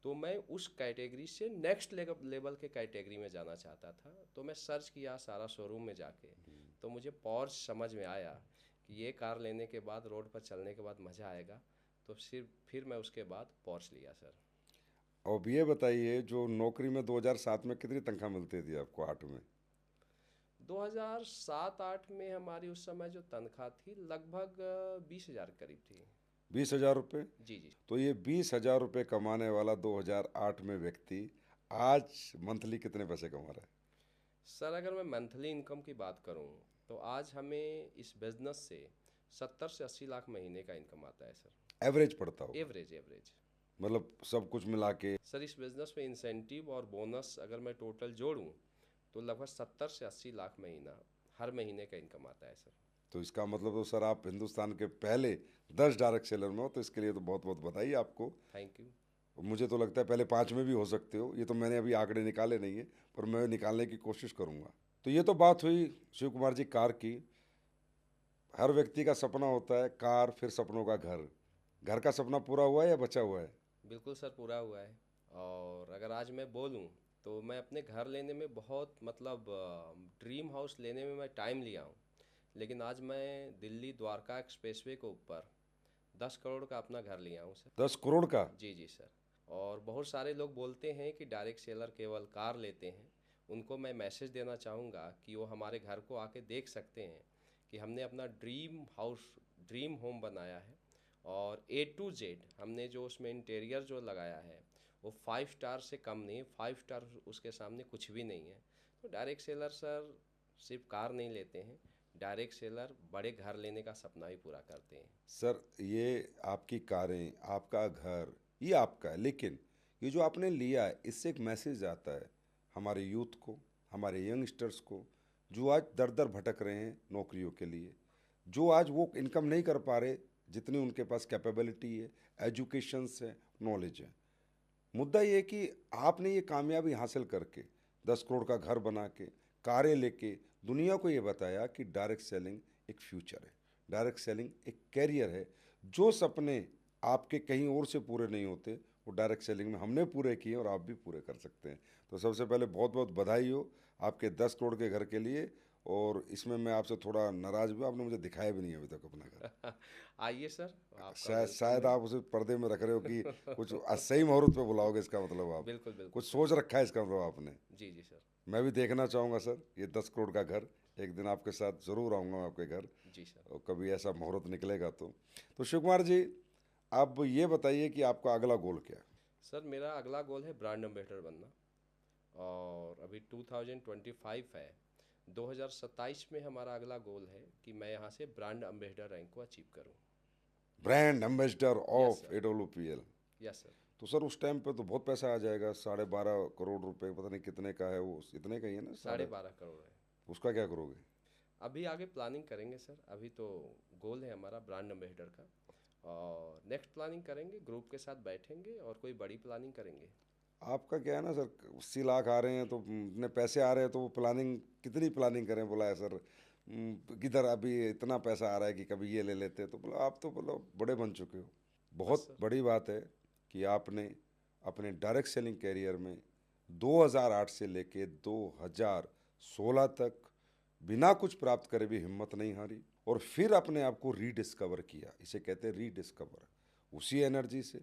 तो मैं उस कैटेगरी से नेक्स्ट लेवल के कैटेगरी में जाना चाहता था। तो मैं सर्च किया सारा शोरूम में जाके, तो मुझे पॉर्श समझ में आया कि ये कार लेने के बाद रोड पर चलने के बाद मज़ा आएगा। तो सिर्फ फिर मैं उसके बाद पॉर्श लिया सर। अब ये बताइए, जो नौकरी में 2007 में कितनी तनख्वाह मिलती थी आपको, 8 में? 2007-8 में हमारी उस समय जो तनख्वाह थी लगभग 20,000 करीब थी। 20,000 रुपये? जी जी। तो ये 20,000 रुपये कमाने वाला 2008 में व्यक्ति आज मंथली कितने पैसे कमा रहा है? सर अगर मैं मंथली इनकम की बात करूं तो आज हमें इस बिजनेस से 70 से 80 लाख महीने का इनकम आता है सर। एवरेज पड़ता होगा? Average average. मतलब सब कुछ मिला के? सर इस बिजनेस में इंसेंटिव और बोनस अगर मैं टोटल जोड़ूं तो लगभग 70 से 80 लाख महीना हर महीने का इनकम आता है सर। तो इसका मतलब तो सर आप हिंदुस्तान के पहले 10 डायरेक्ट सेलर में हो, तो इसके लिए तो बहुत बहुत बधाई आपको। Thank you. मुझे तो लगता है पहले 5 में भी हो सकते हो। ये तो मैंने अभी आंकड़े निकाले नहीं है, पर मैं निकालने की कोशिश करूँगा। तो ये तो बात हुई शिव कुमार जी कार की। हर व्यक्ति का सपना होता है कार, फिर सपनों का घर। घर का सपना पूरा हुआ है या बचा हुआ है? बिल्कुल सर पूरा हुआ है। और अगर आज मैं बोलूं तो मैं अपने घर लेने में बहुत मतलब ड्रीम हाउस लेने में मैं टाइम लिया हूं। लेकिन आज मैं दिल्ली द्वारका एक्सप्रेसवे के ऊपर 10 करोड़ का अपना घर लिया हूं सर। 10 करोड़ का? जी जी सर। और बहुत सारे लोग बोलते हैं कि डायरेक्ट सेलर केवल कार लेते हैं। उनको मैं मैसेज देना चाहूँगा कि वो हमारे घर को आके देख सकते हैं कि हमने अपना ड्रीम हाउस, ड्रीम होम बनाया है। और A to Z हमने जो उसमें इंटीरियर जो लगाया है वो 5 स्टार से कम नहीं है। 5 स्टार उसके सामने कुछ भी नहीं है। तो डायरेक्ट सेलर सर सिर्फ कार नहीं लेते हैं, डायरेक्ट सेलर बड़े घर लेने का सपना भी पूरा करते हैं। सर ये आपकी कारें, आपका घर, ये आपका है, लेकिन ये जो आपने लिया है इससे एक मैसेज आता है हमारे यूथ को, हमारे यंगस्टर्स को, जो आज दर दर भटक रहे हैं नौकरियों के लिए, जो आज वो इनकम नहीं कर पा रहे जितनी उनके पास कैपेबिलिटी है, एजुकेशन है, नॉलेज है। मुद्दा ये है कि आपने ये कामयाबी हासिल करके 10 करोड़ का घर बना के, कारें लेके दुनिया को ये बताया कि डायरेक्ट सेलिंग एक फ्यूचर है, डायरेक्ट सेलिंग एक कैरियर है। जो सपने आपके कहीं और से पूरे नहीं होते वो डायरेक्ट सेलिंग में हमने पूरे किए और आप भी पूरे कर सकते हैं। तो सबसे पहले बहुत बहुत बधाई हो आपके 10 करोड़ के घर के लिए। और इसमें मैं आपसे थोड़ा नाराज़ भी हूँ, आपने मुझे दिखाया भी नहीं अभी तक अपना घर। आइए सर, आपका शायद वेलकम है। आप उसे पर्दे में रख रहे हो कि कुछ सही मुहूर्त पे बुलाओगे, इसका मतलब आप बिल्कुल बिल्कुल कुछ सर। सोच रखा है, इसका मतलब आपने। जी जी सर। मैं भी देखना चाहूँगा सर ये 10 करोड़ का घर। एक दिन आपके साथ ज़रूर आऊँगा मैं आपके घर, जी सर। और कभी ऐसा मुहूर्त निकलेगा तो शिव कुमार जी, आप ये बताइए कि आपका अगला गोल क्या है। सर मेरा अगला गोल है ब्रांड एम्बेसडर बनना। और अभी 2025 है, 2027 में हमारा अगला गोल है कि मैं यहाँ से ब्रांड एम्बेसडर रैंक को अचीव करूँ। Brand ambassador yes of sir. AWPL। Yes sir. तो सर उस टाइम पे तो बहुत पैसा आ जाएगा, 12.5 करोड़ रुपए, पता नहीं कितने का है वो, इतने का ही है ना? 12.5 करोड़ है। उसका क्या करोगे? अभी आगे प्लानिंग करेंगे सर, अभी तो गोल है हमारा ब्रांड एम्बेसडर का। और नेक्स्ट प्लानिंग करेंगे, ग्रुप के साथ बैठेंगे और कोई बड़ी प्लानिंग करेंगे। आपका क्या है ना सर, 80 लाख आ रहे हैं तो इतने पैसे आ रहे हैं तो वो प्लानिंग, कितनी प्लानिंग करें? बोला है सर किधर अभी इतना पैसा आ रहा है कि कभी ये ले लेते हैं। तो बोला आप तो बोलो बड़े बन चुके हो। बस बहुत सर। बड़ी बात है कि आपने अपने डायरेक्ट सेलिंग कैरियर में 2008 से लेके 2016 तक बिना कुछ प्राप्त करे भी हिम्मत नहीं हारी, और फिर अपने आप को रीडिस्कवर किया। इसे कहते हैं रीडिस्कवर। उसी एनर्जी से,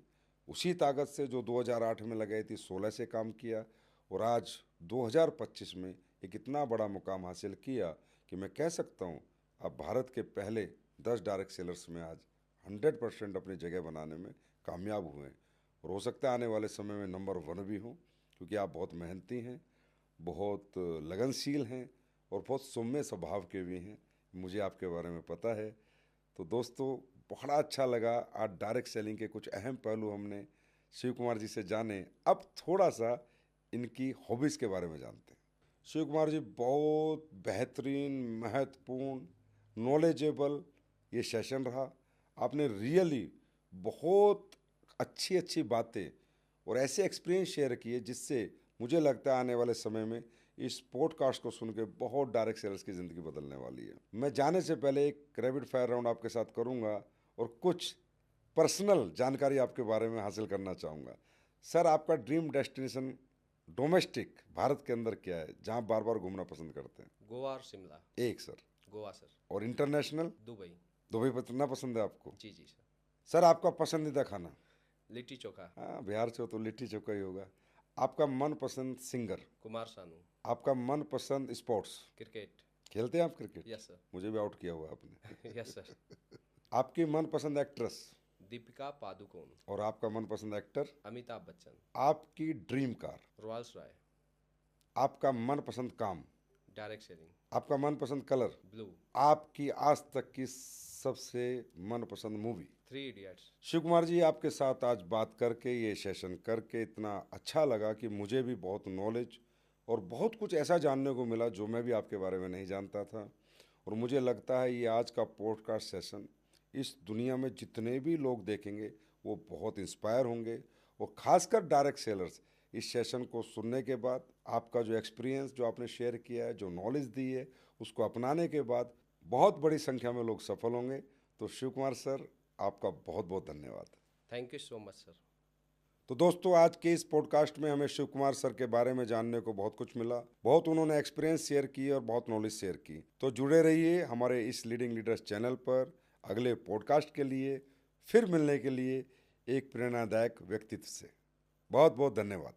उसी ताकत से जो 2008 में लगाई थी, 16 से काम किया, और आज 2025 में एक इतना बड़ा मुकाम हासिल किया कि मैं कह सकता हूँ आप भारत के पहले 10 डायरेक्ट सेलर्स में आज 100% अपनी जगह बनाने में कामयाब हुए हैं। और हो सकता है आने वाले समय में नंबर 1 भी हों, क्योंकि आप बहुत मेहनती हैं, बहुत लगनशील हैं और बहुत सौम्य स्वभाव के भी हैं। मुझे आपके बारे में पता है। तो दोस्तों, बड़ा अच्छा लगा आज डायरेक्ट सेलिंग के कुछ अहम पहलू हमने शिव कुमार जी से जाने। अब थोड़ा सा इनकी हॉबीज़ के बारे में जानते हैं। शिव कुमार जी, बहुत बेहतरीन, महत्वपूर्ण, नॉलेजेबल ये सेशन रहा। आपने रियली बहुत अच्छी अच्छी बातें और ऐसे एक्सपीरियंस शेयर किए जिससे मुझे लगता है आने वाले समय में इस पॉडकास्ट को सुन के बहुत डायरेक्ट सेलर्स की ज़िंदगी बदलने वाली है। मैं जाने से पहले एक रैपिड फायर राउंड आपके साथ करूंगा और कुछ पर्सनल जानकारी आपके बारे में हासिल करना चाहूँगा। सर, आपका ड्रीम डेस्टिनेशन डोमेस्टिक भारत के अंदर क्या है, जहाँ बार बार घूमना पसंद करते हैं? गोवा और शिमला। एक सर। गोवा सर। और इंटरनेशनल? दुबई। दुबई कितना पसंद है आपको? जी जी सर। सर, आपका पसंदीदा खाना? लिट्टी चोखा। हाँ, बिहार से हो तो लिट्टी चोखा ही होगा। आपका मनपसंद सिंगर? कुमार सानू। आपका मनपसंद स्पोर्ट्स? क्रिकेट। खेलते हैं आप क्रिकेट? Yes sir. मुझे भी आउट किया हुआ है आपने। Yes sir. आपकी मनपसंद एक्ट्रेस? दीपिका पादुकोण। और आपका मनपसंद एक्टर? अमिताभ बच्चन। आपकी ड्रीम कार? रॉयल्स रॉय। आपका मनपसंद काम? Direct selling. आपका मनपसंद कलर? ब्लू। आपकी आज तक की सबसे मनपसंद मूवी? 3 इडियट्स। शिव कुमार जी, आपके साथ आज बात करके, ये सेशन करके इतना अच्छा लगा कि मुझे भी बहुत नॉलेज और बहुत कुछ ऐसा जानने को मिला जो मैं भी आपके बारे में नहीं जानता था। और मुझे लगता है ये आज का पॉडकास्ट सेशन इस दुनिया में जितने भी लोग देखेंगे वो बहुत इंस्पायर होंगे। और ख़ासकर डायरेक्ट सेलर्स इस सेशन को सुनने के बाद, आपका जो एक्सपीरियंस जो आपने शेयर किया है, जो नॉलेज दी है, उसको अपनाने के बाद बहुत बड़ी संख्या में लोग सफल होंगे। तो शिव कुमार सर, आपका बहुत बहुत धन्यवाद। Thank you so much sir. तो दोस्तों, आज के इस पॉडकास्ट में हमें शिव कुमार सर के बारे में जानने को बहुत कुछ मिला। बहुत उन्होंने एक्सपीरियंस शेयर किए और बहुत नॉलेज शेयर की। तो जुड़े रहिए हमारे इस लीडिंग लीडर्स चैनल पर अगले पॉडकास्ट के लिए, फिर मिलने के लिए एक प्रेरणादायक व्यक्तित्व से। बहुत बहुत धन्यवाद।